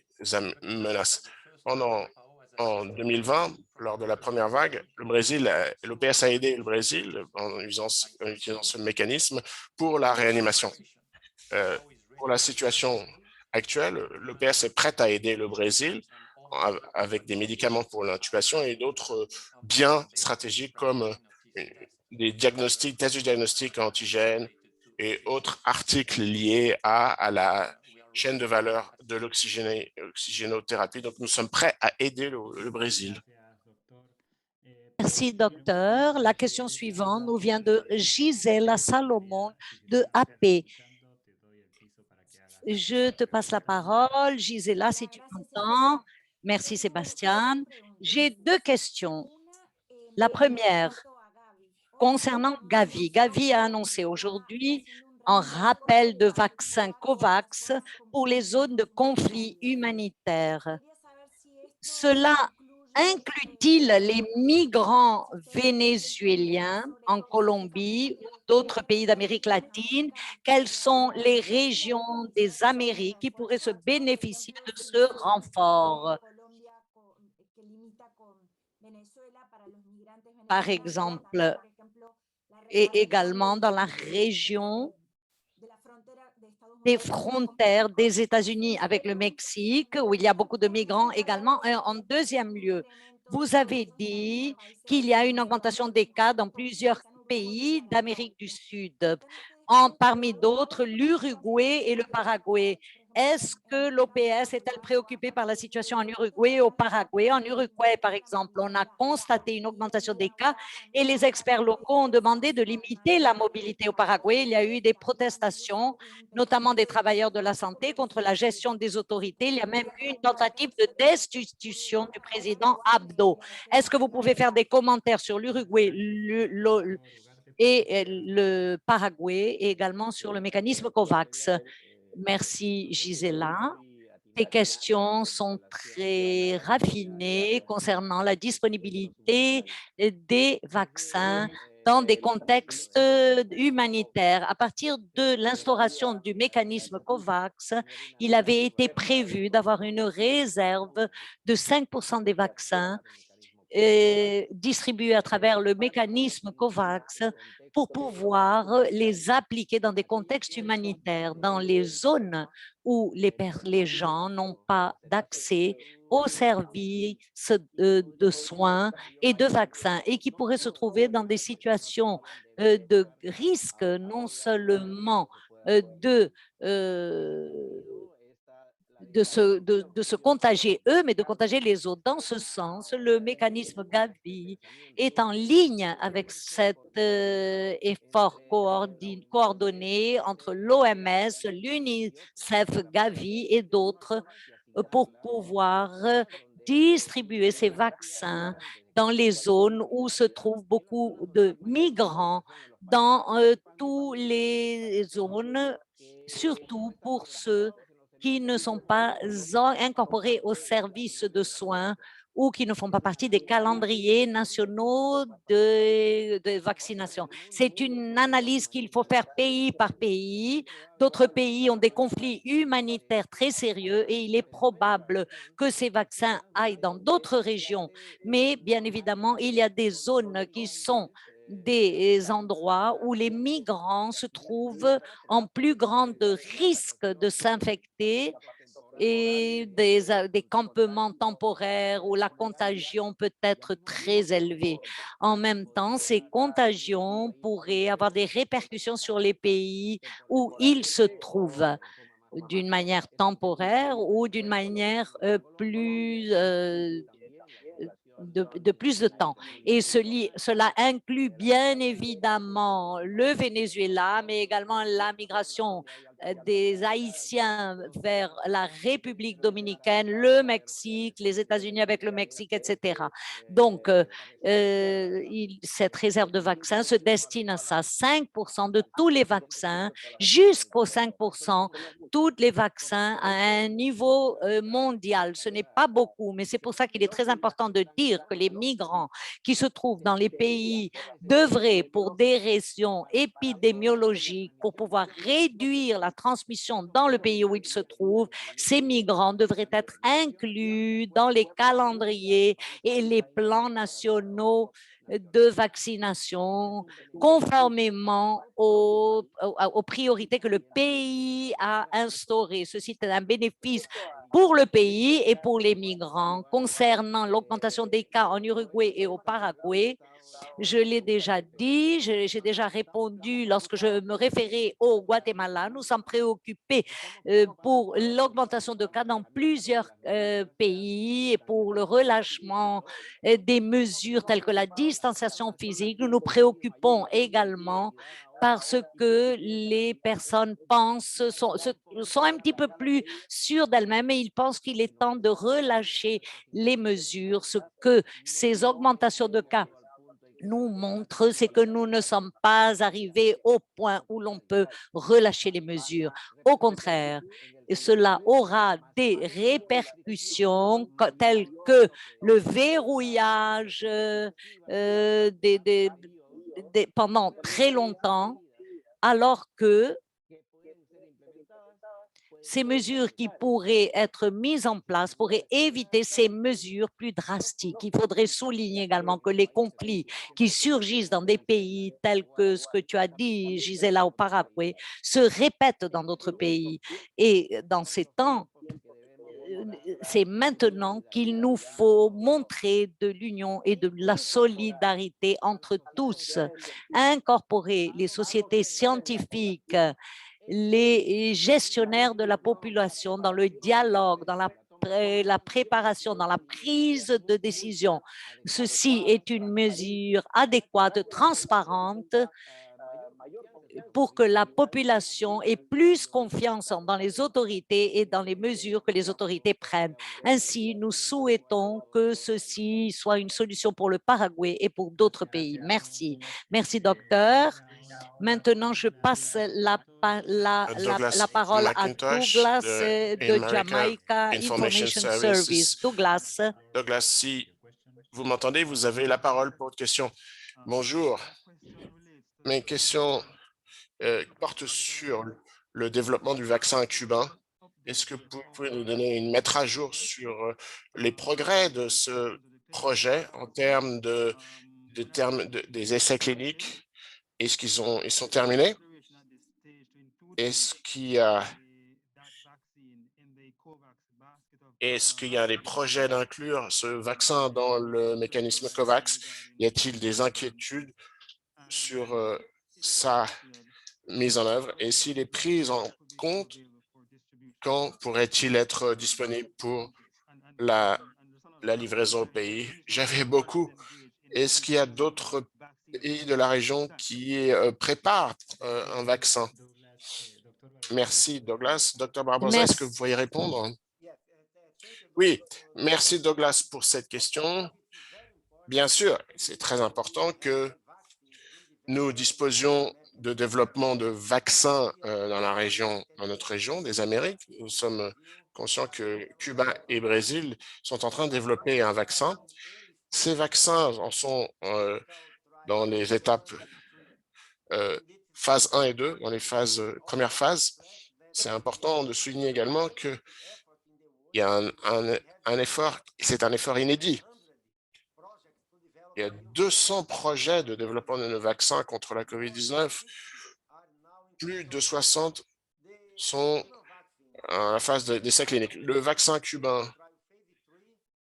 menaces. En 2020, lors de la première vague, l'OPS a aidé le Brésil en utilisant ce mécanisme pour la réanimation. Pour la situation actuelle, l'OPS est prête à aider le Brésil avec des médicaments pour l'intubation et d'autres biens stratégiques comme des diagnostics, tests de diagnostic antigènes et autres articles liés à la chaîne de valeur de l'oxygénothérapie. Donc, nous sommes prêts à aider le Brésil. Merci, docteur. La question suivante nous vient de Gisela Salomon de AP. Je te passe la parole. Gisela, si tu m'entends. Merci, Sébastien. J'ai deux questions. La première, concernant Gavi. Gavi a annoncé aujourd'hui un rappel de vaccin COVAX pour les zones de conflit humanitaire. Cela inclut-il les migrants vénézuéliens en Colombie ou d'autres pays d'Amérique latine? Quelles sont les régions des Amériques qui pourraient se bénéficier de ce renfort? Par exemple, et également dans la région des frontières des États-Unis avec le Mexique, où il y a beaucoup de migrants également. Et en deuxième lieu, vous avez dit qu'il y a une augmentation des cas dans plusieurs pays d'Amérique du Sud, parmi d'autres l'Uruguay et le Paraguay. Est-ce que l'OPS est-elle préoccupée par la situation en Uruguay et au Paraguay? En Uruguay, par exemple, on a constaté une augmentation des cas et les experts locaux ont demandé de limiter la mobilité au Paraguay. Il y a eu des protestations, notamment des travailleurs de la santé, contre la gestion des autorités. Il y a même eu une tentative de destitution du président Abdo. Est-ce que vous pouvez faire des commentaires sur l'Uruguay et le Paraguay et également sur le mécanisme COVAX? Merci, Gisela. Tes questions sont très raffinées concernant la disponibilité des vaccins dans des contextes humanitaires. À partir de l'instauration du mécanisme COVAX, il avait été prévu d'avoir une réserve de 5% des vaccins distribués à travers le mécanisme COVAX pour pouvoir les appliquer dans des contextes humanitaires, dans les zones où les gens n'ont pas d'accès aux services de soins et de vaccins et qui pourraient se trouver dans des situations de risque, non seulement de se contagier eux, mais de contagier les autres. Dans ce sens, le mécanisme Gavi est en ligne avec cet effort coordonné entre l'OMS, l'UNICEF, Gavi et d'autres pour pouvoir distribuer ces vaccins dans les zones où se trouvent beaucoup de migrants, dans toutes les zones, surtout pour ceux qui ne sont pas incorporés aux services de soins ou qui ne font pas partie des calendriers nationaux de vaccination. C'est une analyse qu'il faut faire pays par pays. D'autres pays ont des conflits humanitaires très sérieux et il est probable que ces vaccins aillent dans d'autres régions. Mais bien évidemment, il y a des zones qui sont des endroits où les migrants se trouvent en plus grand risque de s'infecter et des campements temporaires où la contagion peut être très élevée. En même temps, ces contagions pourraient avoir des répercussions sur les pays où ils se trouvent d'une manière temporaire ou d'une manière plus de plus de temps. Et cela inclut bien évidemment le Venezuela, mais également la migration des Haïtiens vers la République dominicaine, le Mexique, les États-Unis avec le Mexique, etc. Donc, cette réserve de vaccins se destine à ça. 5% de tous les vaccins, jusqu'aux 5%, tous les vaccins à un niveau mondial. Ce n'est pas beaucoup, mais c'est pour ça qu'il est très important de dire que les migrants qui se trouvent dans les pays devraient, pour des raisons épidémiologiques, pour pouvoir réduire la transmission dans le pays où ils se trouvent, ces migrants devraient être inclus dans les calendriers et les plans nationaux de vaccination conformément aux priorités que le pays a instaurées. Ceci est un bénéfice pour le pays et pour les migrants. Concernant l'augmentation des cas en Uruguay et au Paraguay, je l'ai déjà dit, j'ai déjà répondu lorsque je me référais au Guatemala. Nous sommes préoccupés pour l'augmentation de cas dans plusieurs pays et pour le relâchement des mesures telles que la distanciation physique. Nous nous préoccupons également parce que les personnes sont un petit peu plus sûres d'elles-mêmes et ils pensent qu'il est temps de relâcher les mesures. Ce que ces augmentations de cas nous montre, c'est que nous ne sommes pas arrivés au point où l'on peut relâcher les mesures. Au contraire, cela aura des répercussions telles que le verrouillage pendant très longtemps, alors que ces mesures qui pourraient être mises en place pourraient éviter ces mesures plus drastiques. Il faudrait souligner également que les conflits qui surgissent dans des pays tels que ce que tu as dit, Gisela, au Paraguay, se répètent dans d'autres pays. Et dans ces temps, c'est maintenant qu'il nous faut montrer de l'union et de la solidarité entre tous, incorporer les sociétés scientifiques, les gestionnaires de la population dans le dialogue, dans la préparation, dans la prise de décision. Ceci est une mesure adéquate, transparente, pour que la population ait plus confiance dans les autorités et dans les mesures que les autorités prennent. Ainsi, nous souhaitons que ceci soit une solution pour le Paraguay et pour d'autres pays. Merci. Merci, docteur. Maintenant, je passe la parole à McIntosh Douglas de de America Jamaica Information Information Services. Service. Douglas. Douglas, si vous m'entendez, vous avez la parole pour votre question. Bonjour. Mes questions portent sur le développement du vaccin cubain. Est-ce que vous pouvez nous donner une mettre à jour sur les progrès de ce projets en termes des essais cliniques? Est-ce ils sont terminés? Est-ce qu'il y a des projets d'inclure ce vaccin dans le mécanisme COVAX? Y a-t-il des inquiétudes sur sa mise en œuvre? Et s'il est pris en compte, quand pourrait-il être disponible pour la, la livraison au pays? J'avais beaucoup. Est-ce qu'il y a d'autres pays de la région qui préparent un vaccin? Merci, Douglas. Dr. Barbosa, est-ce que vous Merci. pourriez répondre? Oui, merci, Douglas, pour cette question. Bien sûr, c'est très important que nous disposions de développement de vaccins dans notre région des Amériques. Nous sommes conscients que Cuba et Brésil sont en train de développer un vaccin. Ces vaccins en sont dans les étapes phase 1 et 2, dans les premières phases. C'est important de souligner également qu'il y a un effort, c'est un effort inédit. Il y a 200 projets de développement de nos vaccins contre la COVID-19. Plus de 60 sont à la phase d'essai clinique. Le vaccin cubain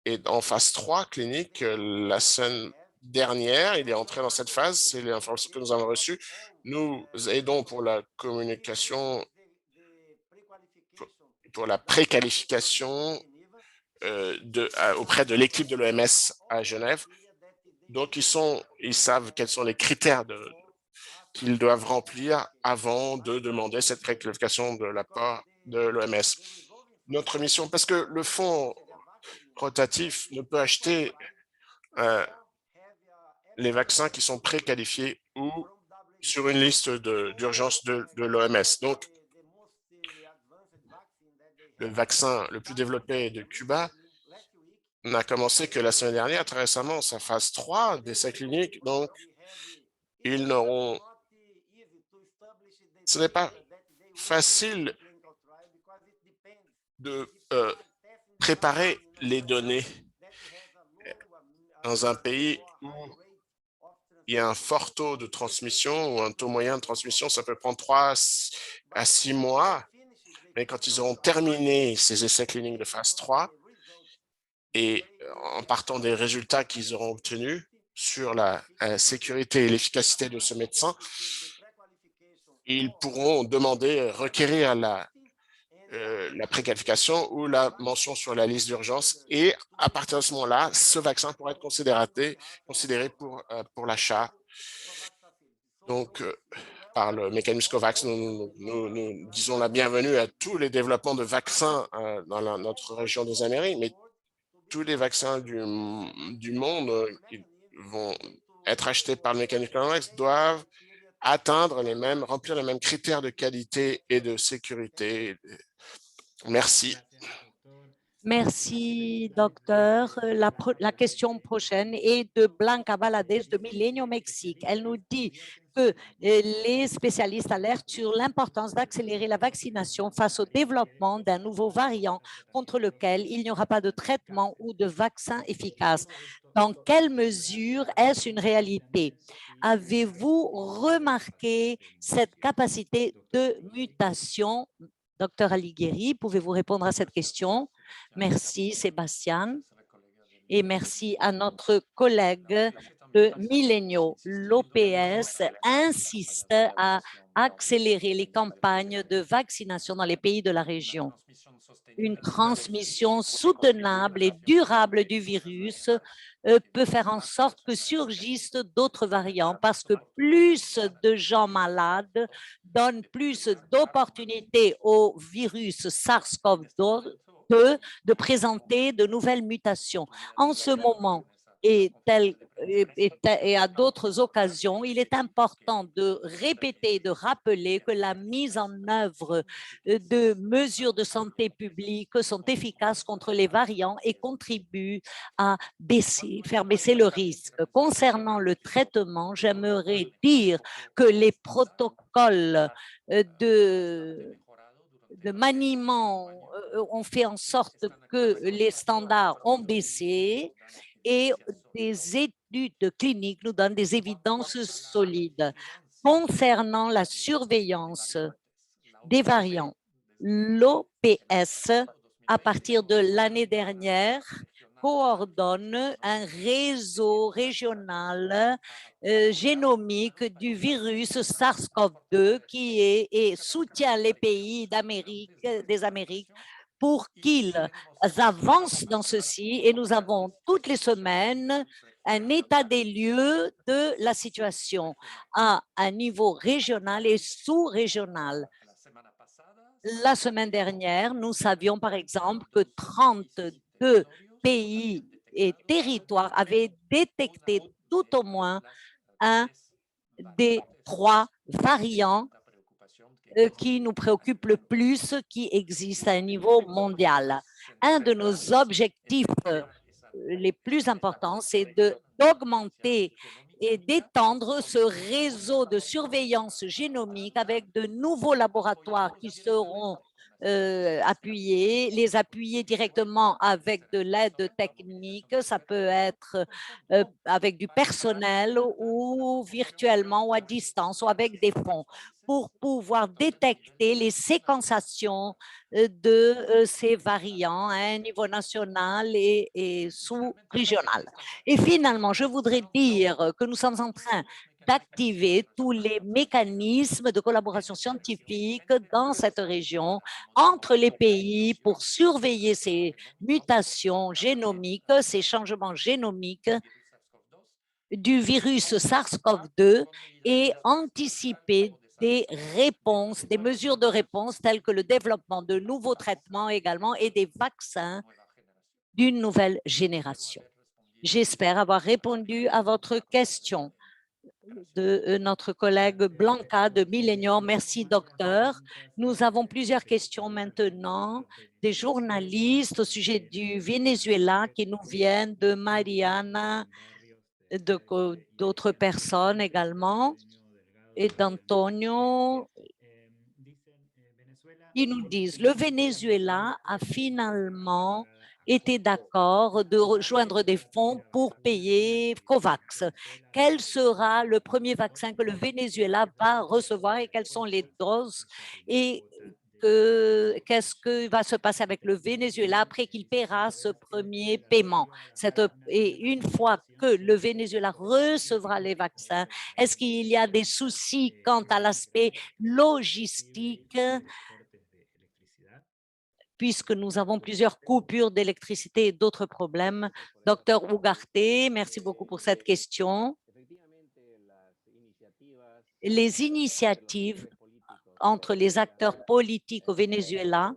est en phase 3 clinique. La semaine dernière, il est entré dans cette phase. C'est l'information que nous avons reçue. Nous aidons pour la communication, pour la préqualification auprès de l'équipe de l'OMS à Genève. Donc, ils savent quels sont les critères qu'ils doivent remplir avant de demander cette préqualification de la part de l'OMS. Notre mission, parce que le fonds rotatif ne peut acheter les vaccins qui sont préqualifiés ou sur une liste d'urgence de l'OMS. Donc, le vaccin le plus développé de Cuba n'a commencé que la semaine dernière, très récemment, sa phase 3 d'essai clinique. Donc, ils n'auront... Ce n'est pas facile de préparer les données dans un pays où il y a un fort taux de transmission ou un taux moyen de transmission. Ça peut prendre 3 à 6 mois. Mais quand ils auront terminé ces essais cliniques de phase 3 et en partant des résultats qu'ils auront obtenus sur la sécurité et l'efficacité de ce médecin, ils pourront requérir la préqualification ou la mention sur la liste d'urgence. Et à partir de ce moment-là, ce vaccin pourra être considéré pour l'achat. Donc, par le mécanisme COVAX, nous disons la bienvenue à tous les développements de vaccins dans notre région des Amériques, mais tous les vaccins du monde qui vont être achetés par le mécanisme COVAX doivent remplir les mêmes critères de qualité et de sécurité. Merci. Merci, docteur. La question prochaine est de Blanca Valadez de Milenio Mexique. Elle nous dit que les spécialistes alertent sur l'importance d'accélérer la vaccination face au développement d'un nouveau variant contre lequel il n'y aura pas de traitement ou de vaccin efficace. Dans quelle mesure est-ce une réalité? Avez-vous remarqué cette capacité de mutation? Docteur Alighieri, pouvez-vous répondre à cette question? Merci, Sébastien. Et merci à notre collègue de Milenio. L'OPS insiste à accélérer les campagnes de vaccination dans les pays de la région. Une transmission soutenable et durable du virus peut faire en sorte que surgissent d'autres variants parce que plus de gens malades donnent plus d'opportunités au virus SARS-CoV-2 de présenter de nouvelles mutations. En ce moment, et à d'autres occasions, il est important de répéter, de rappeler que la mise en œuvre de mesures de santé publique sont efficaces contre les variants et contribuent à faire baisser le risque. Concernant le traitement, j'aimerais dire que les protocoles de maniement ont fait en sorte que les standards ont baissé et des études cliniques nous donnent des évidences solides concernant la surveillance des variants. L'OPS, à partir de l'année dernière, coordonne un réseau régional génomique du virus SARS-CoV-2 et soutient les pays des Amériques pour qu'ils avancent dans ceci. Et nous avons toutes les semaines un état des lieux de la situation à un niveau régional et sous-régional. La semaine dernière, nous savions par exemple que 32 pays et territoires avaient détecté tout au moins un des 3 variants qui nous préoccupent le plus, qui existent à un niveau mondial. Un de nos objectifs les plus importants, c'est d'augmenter et d'étendre ce réseau de surveillance génomique avec de nouveaux laboratoires qui seront appuyés, les appuyer directement avec de l'aide technique, ça peut être avec du personnel ou virtuellement ou à distance ou avec des fonds pour pouvoir détecter les séquençations de ces variants à un niveau national et sous-régional. Et finalement, je voudrais dire que nous sommes en train d'activer tous les mécanismes de collaboration scientifique dans cette région entre les pays pour surveiller ces mutations génomiques, ces changements génomiques du virus SARS-CoV-2 et anticiper des réponses, des mesures de réponse telles que le développement de nouveaux traitements également et des vaccins d'une nouvelle génération. J'espère avoir répondu à votre question de notre collègue Blanca de Millennium. Merci, docteur. Nous avons plusieurs questions maintenant des journalistes au sujet du Venezuela qui nous viennent de Mariana, d'autres personnes également, et d'Antonio. Ils nous disent, le Venezuela a finalement été d'accord de rejoindre des fonds pour payer COVAX. Quel sera le premier vaccin que le Venezuela va recevoir et quelles sont les doses et qu'est-ce qui va se passer avec le Venezuela après qu'il paiera ce premier paiement. Et une fois que le Venezuela recevra les vaccins, est-ce qu'il y a des soucis quant à l'aspect logistique puisque nous avons plusieurs coupures d'électricité et d'autres problèmes? Docteur Ugarte, merci beaucoup pour cette question. Les initiatives entre les acteurs politiques au Venezuela,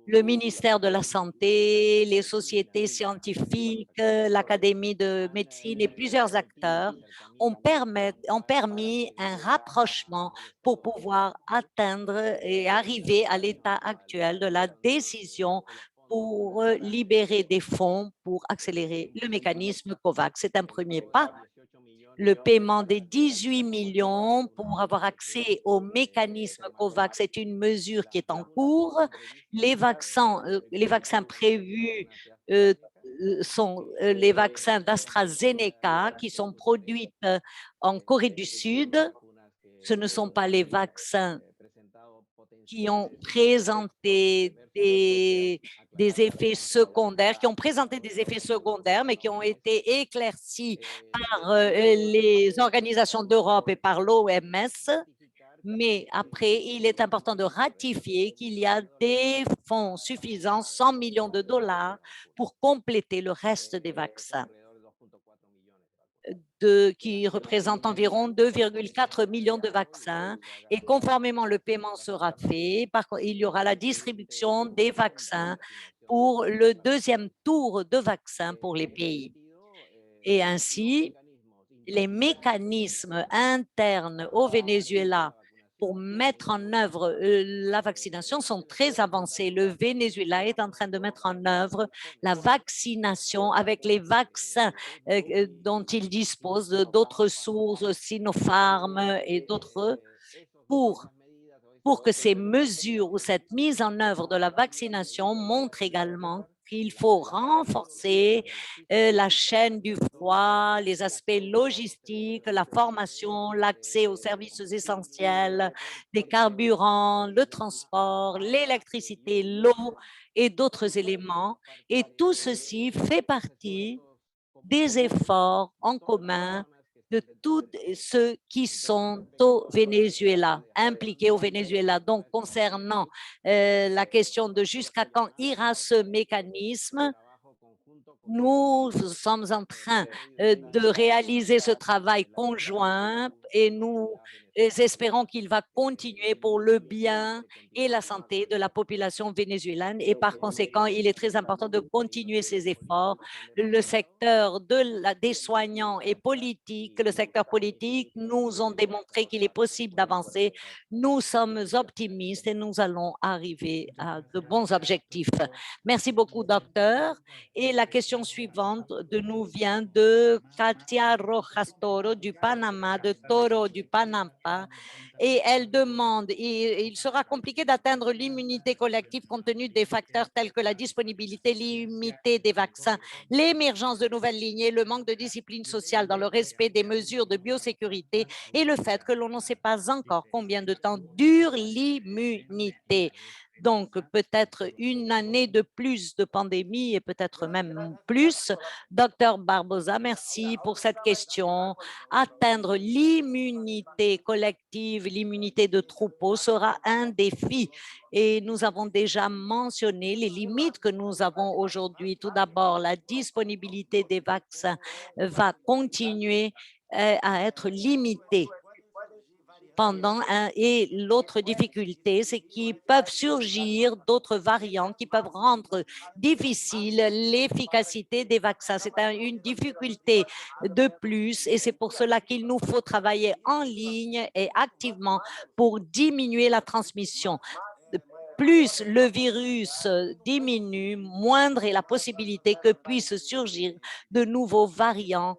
le ministère de la Santé, les sociétés scientifiques, l'Académie de médecine et plusieurs acteurs ont permis un rapprochement pour pouvoir atteindre et arriver à l'état actuel de la décision pour libérer des fonds pour accélérer le mécanisme COVAX. C'est un premier pas. Le paiement des 18 millions pour avoir accès au mécanisme COVAX est une mesure qui est en cours. Les vaccins prévus sont les vaccins d'AstraZeneca qui sont produits en Corée du Sud. Ce ne sont pas les vaccins qui ont présenté des effets secondaires, mais qui ont été éclaircis par les organisations d'Europe et par l'OMS. Mais après, il est important de ratifier qu'il y a des fonds suffisants, 100 millions de dollars, pour compléter le reste des vaccins qui représente environ 2,4 millions de vaccins. Et conformément le paiement sera fait, il y aura la distribution des vaccins pour le deuxième tour de vaccins pour les pays. Et ainsi, les mécanismes internes au Venezuela pour mettre en œuvre la vaccination sont très avancés. Le Venezuela est en train de mettre en œuvre la vaccination avec les vaccins dont il dispose d'autres sources, Sinopharm et d'autres, pour que ces mesures ou cette mise en œuvre de la vaccination montre également il faut renforcer la chaîne du froid, les aspects logistiques, la formation, l'accès aux services essentiels, des carburants, le transport, l'électricité, l'eau et d'autres éléments. Et tout ceci fait partie des efforts en commun de tous ceux qui sont au Venezuela, impliqués au Venezuela. Donc, concernant la question de jusqu'à quand ira ce mécanisme, nous sommes en train de réaliser ce travail conjoint et nous espérons qu'il va continuer pour le bien et la santé de la population vénézuélienne et par conséquent, il est très important de continuer ces efforts. Le secteur des soignants est politique, le secteur politique nous ont démontré qu'il est possible d'avancer. Nous sommes optimistes et nous allons arriver à de bons objectifs. Merci beaucoup, docteur. Et la question suivante nous vient de Katia Rojas Toro du Panama, de Toro du Panama. Et elle demande, il sera compliqué d'atteindre l'immunité collective compte tenu des facteurs tels que la disponibilité limitée des vaccins, l'émergence de nouvelles lignées, le manque de discipline sociale dans le respect des mesures de biosécurité et le fait que l'on ne sait pas encore combien de temps dure l'immunité. Donc, peut-être une année de plus de pandémie et peut-être même plus. Docteur Barbosa, merci pour cette question. Atteindre l'immunité collective, l'immunité de troupeau sera un défi. Et nous avons déjà mentionné les limites que nous avons aujourd'hui. Tout d'abord, la disponibilité des vaccins va continuer à être limitée et l'autre difficulté, c'est qu'ils peuvent surgir d'autres variants qui peuvent rendre difficile l'efficacité des vaccins. C'est une difficulté de plus et c'est pour cela qu'il nous faut travailler en ligne et activement pour diminuer la transmission. Plus le virus diminue, moindre est la possibilité que puissent surgir de nouveaux variants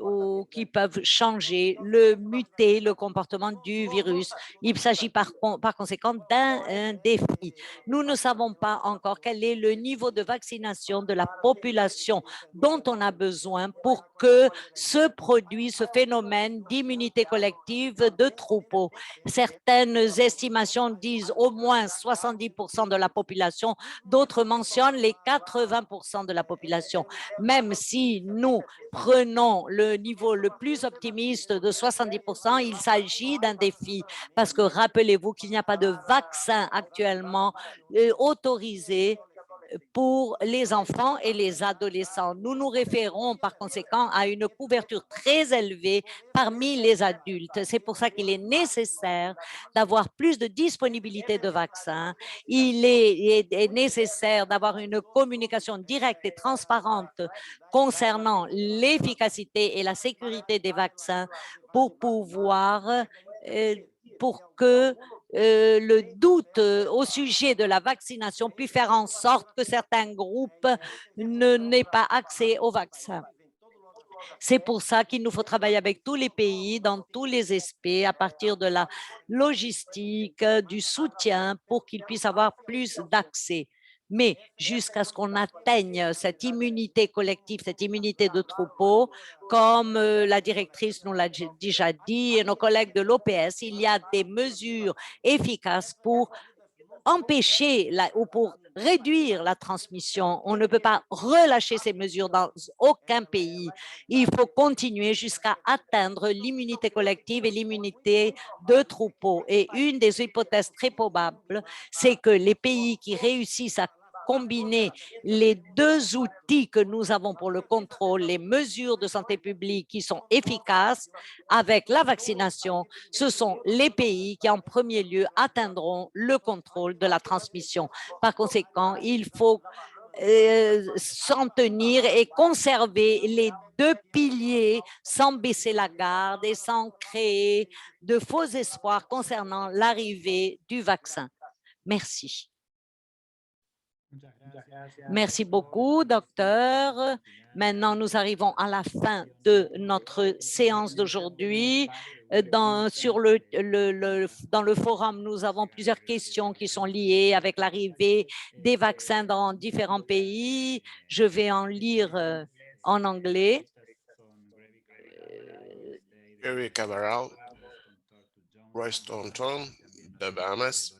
ou qui peuvent changer, muter le comportement du virus. Il s'agit par conséquent d'un défi. Nous ne savons pas encore quel est le niveau de vaccination de la population dont on a besoin pour que se produise ce phénomène d'immunité collective de troupeau. Certaines estimations disent au moins 70% de la population, d'autres mentionnent les 80% de la population. Même si nous prenons le niveau le plus optimiste de 70%, il s'agit d'un défi parce que rappelez-vous qu'il n'y a pas de vaccin actuellement autorisé pour les enfants et les adolescents. Nous nous référons par conséquent à une couverture très élevée parmi les adultes. C'est pour ça qu'il est nécessaire d'avoir plus de disponibilité de vaccins. Il est nécessaire d'avoir une communication directe et transparente concernant l'efficacité et la sécurité des vaccins pour pouvoir, pour que le doute au sujet de la vaccination puisse faire en sorte que certains groupes n'aient pas accès au vaccin. C'est pour ça qu'il nous faut travailler avec tous les pays, dans tous les aspects, à partir de la logistique, du soutien, pour qu'ils puissent avoir plus d'accès. Mais jusqu'à ce qu'on atteigne cette immunité collective, cette immunité de troupeau, comme la directrice nous l'a déjà dit et nos collègues de l'OPS, il y a des mesures efficaces pour empêcher ou pour réduire la transmission. On ne peut pas relâcher ces mesures dans aucun pays. Il faut continuer jusqu'à atteindre l'immunité collective et l'immunité de troupeau. Et une des hypothèses très probables, c'est que les pays qui réussissent à combiner les deux outils que nous avons pour le contrôle, les mesures de santé publique qui sont efficaces avec la vaccination, ce sont les pays qui en premier lieu atteindront le contrôle de la transmission. Par conséquent, il faut s'en tenir et conserver les deux piliers sans baisser la garde et sans créer de faux espoirs concernant l'arrivée du vaccin. Merci. Merci beaucoup, docteur. Maintenant, nous arrivons à la fin de notre séance d'aujourd'hui. Dans le forum, nous avons plusieurs questions qui sont liées avec l'arrivée des vaccins dans différents pays. Je vais en lire en anglais. Gary Cabral, Royce Thornton, the Bahamas.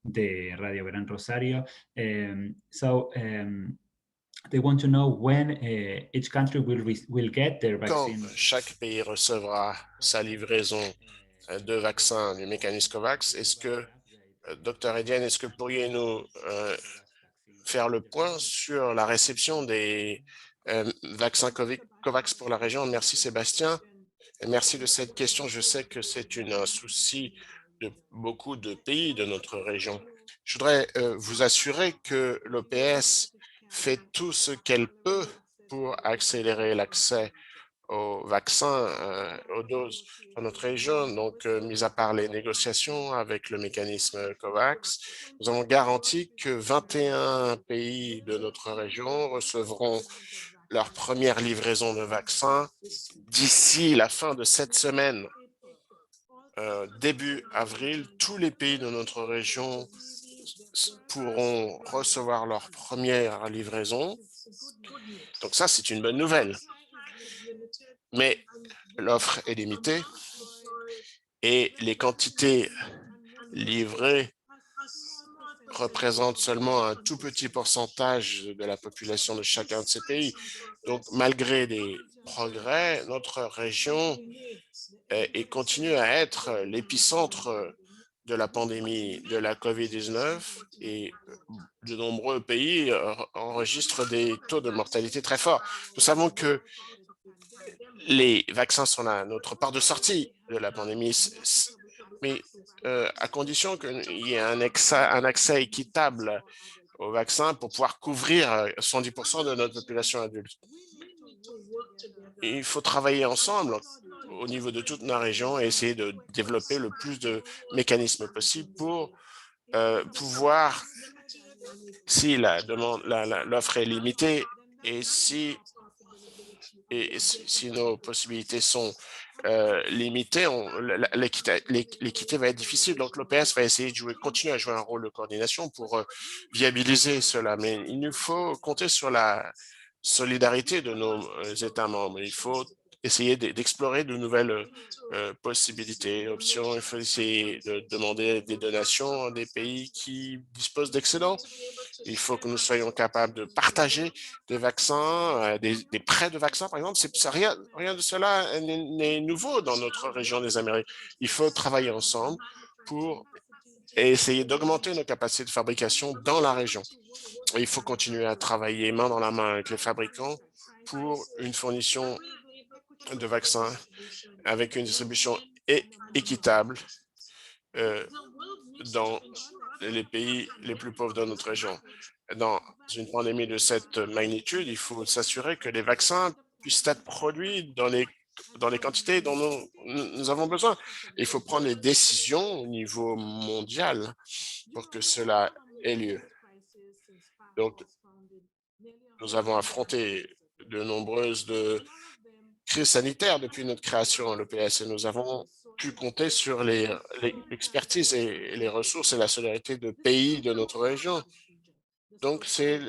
De Radio Gran Rosario. They want to know when each country will get their Quand vaccine. chaque pays recevra sa livraison de vaccins du mécanisme COVAX, est-ce que, Dr. Edienne, est-ce que pourriez-nous faire le point sur la réception des vaccins COVAX pour la région? Merci Sébastien. Et merci de cette question. Je sais que c'est un souci de beaucoup de pays de notre région. Je voudrais vous assurer que l'OPS fait tout ce qu'elle peut pour accélérer l'accès aux vaccins, aux doses dans notre région. Donc, mis à part les négociations avec le mécanisme COVAX, nous avons garanti que 21 pays de notre région recevront leur première livraison de vaccins d'ici la fin de cette semaine. Début avril, tous les pays de notre région pourront recevoir leur première livraison. Donc ça, c'est une bonne nouvelle. Mais l'offre est limitée et les quantités livrées représentent seulement un tout petit pourcentage de la population de chacun de ces pays. Donc, malgré des progrès, notre région continue à être l'épicentre de la pandémie de la COVID-19 et de nombreux pays enregistrent des taux de mortalité très forts. Nous savons que les vaccins sont notre part de sortie de la pandémie, mais à condition qu'il y ait un accès équitable aux vaccins pour pouvoir couvrir 110% de notre population adulte. Il faut travailler ensemble au niveau de toute la région et essayer de développer le plus de mécanismes possibles pour pouvoir, si l'offre est limitée et si nos possibilités sont limitées, l'équité va être difficile. Donc, l'OPS va essayer de continuer à jouer un rôle de coordination pour viabiliser cela. Mais il nous faut compter sur la solidarité de nos États membres. Il faut essayer d'explorer de nouvelles possibilités, options. Il faut essayer de demander des donations à des pays qui disposent d'excédents. Il faut que nous soyons capables de partager des vaccins, des prêts de vaccins, par exemple. Rien de cela n'est nouveau dans notre région des Amériques. Il faut travailler ensemble pour essayer d'augmenter nos capacités de fabrication dans la région. Et il faut continuer à travailler main dans la main avec les fabricants pour une fournition de vaccins avec une distribution équitable dans les pays les plus pauvres de notre région. Dans une pandémie de cette magnitude, il faut s'assurer que les vaccins puissent être produits dans les quantités dont nous avons besoin. Il faut prendre les décisions au niveau mondial pour que cela ait lieu. Donc, nous avons affronté de nombreuses crises sanitaires depuis notre création à l'EPS et nous avons pu compter sur l'expertise et les ressources et la solidarité de pays de notre région. Donc, c'est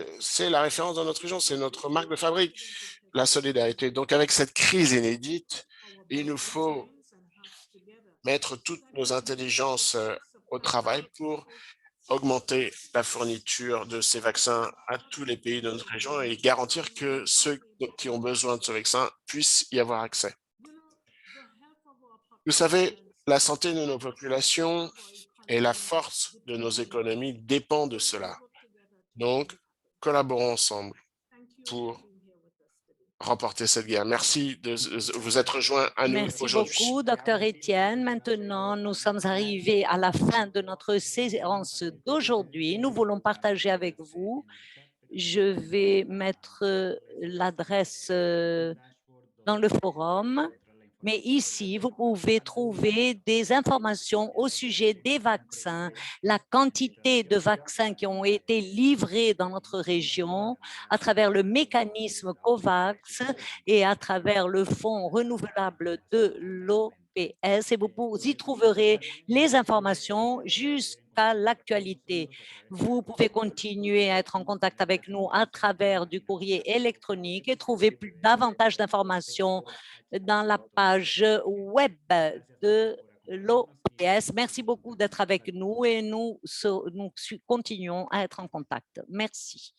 la référence dans notre région, c'est notre marque de fabrique, la solidarité. Donc, avec cette crise inédite, il nous faut mettre toutes nos intelligences au travail pour augmenter la fourniture de ces vaccins à tous les pays de notre région et garantir que ceux qui ont besoin de ce vaccin puissent y avoir accès. Vous savez, la santé de nos populations et la force de nos économies dépend de cela. Donc, collaborons ensemble pour remporter cette guerre. Merci de vous être rejoint à nous aujourd'hui. Merci beaucoup, Dr. Etienne. Maintenant, nous sommes arrivés à la fin de notre séance d'aujourd'hui. Nous voulons partager avec vous. Je vais mettre l'adresse dans le forum Mais ici, vous pouvez trouver des informations au sujet des vaccins, la quantité de vaccins qui ont été livrés dans notre région à travers le mécanisme COVAX et à travers le Fonds renouvelable de l'OPS. Et vous y trouverez les informations jusqu'à l'actualité. Vous pouvez continuer à être en contact avec nous à travers du courrier électronique et trouver davantage d'informations dans la page web de l'OPS. Merci beaucoup d'être avec nous et nous continuons à être en contact. Merci.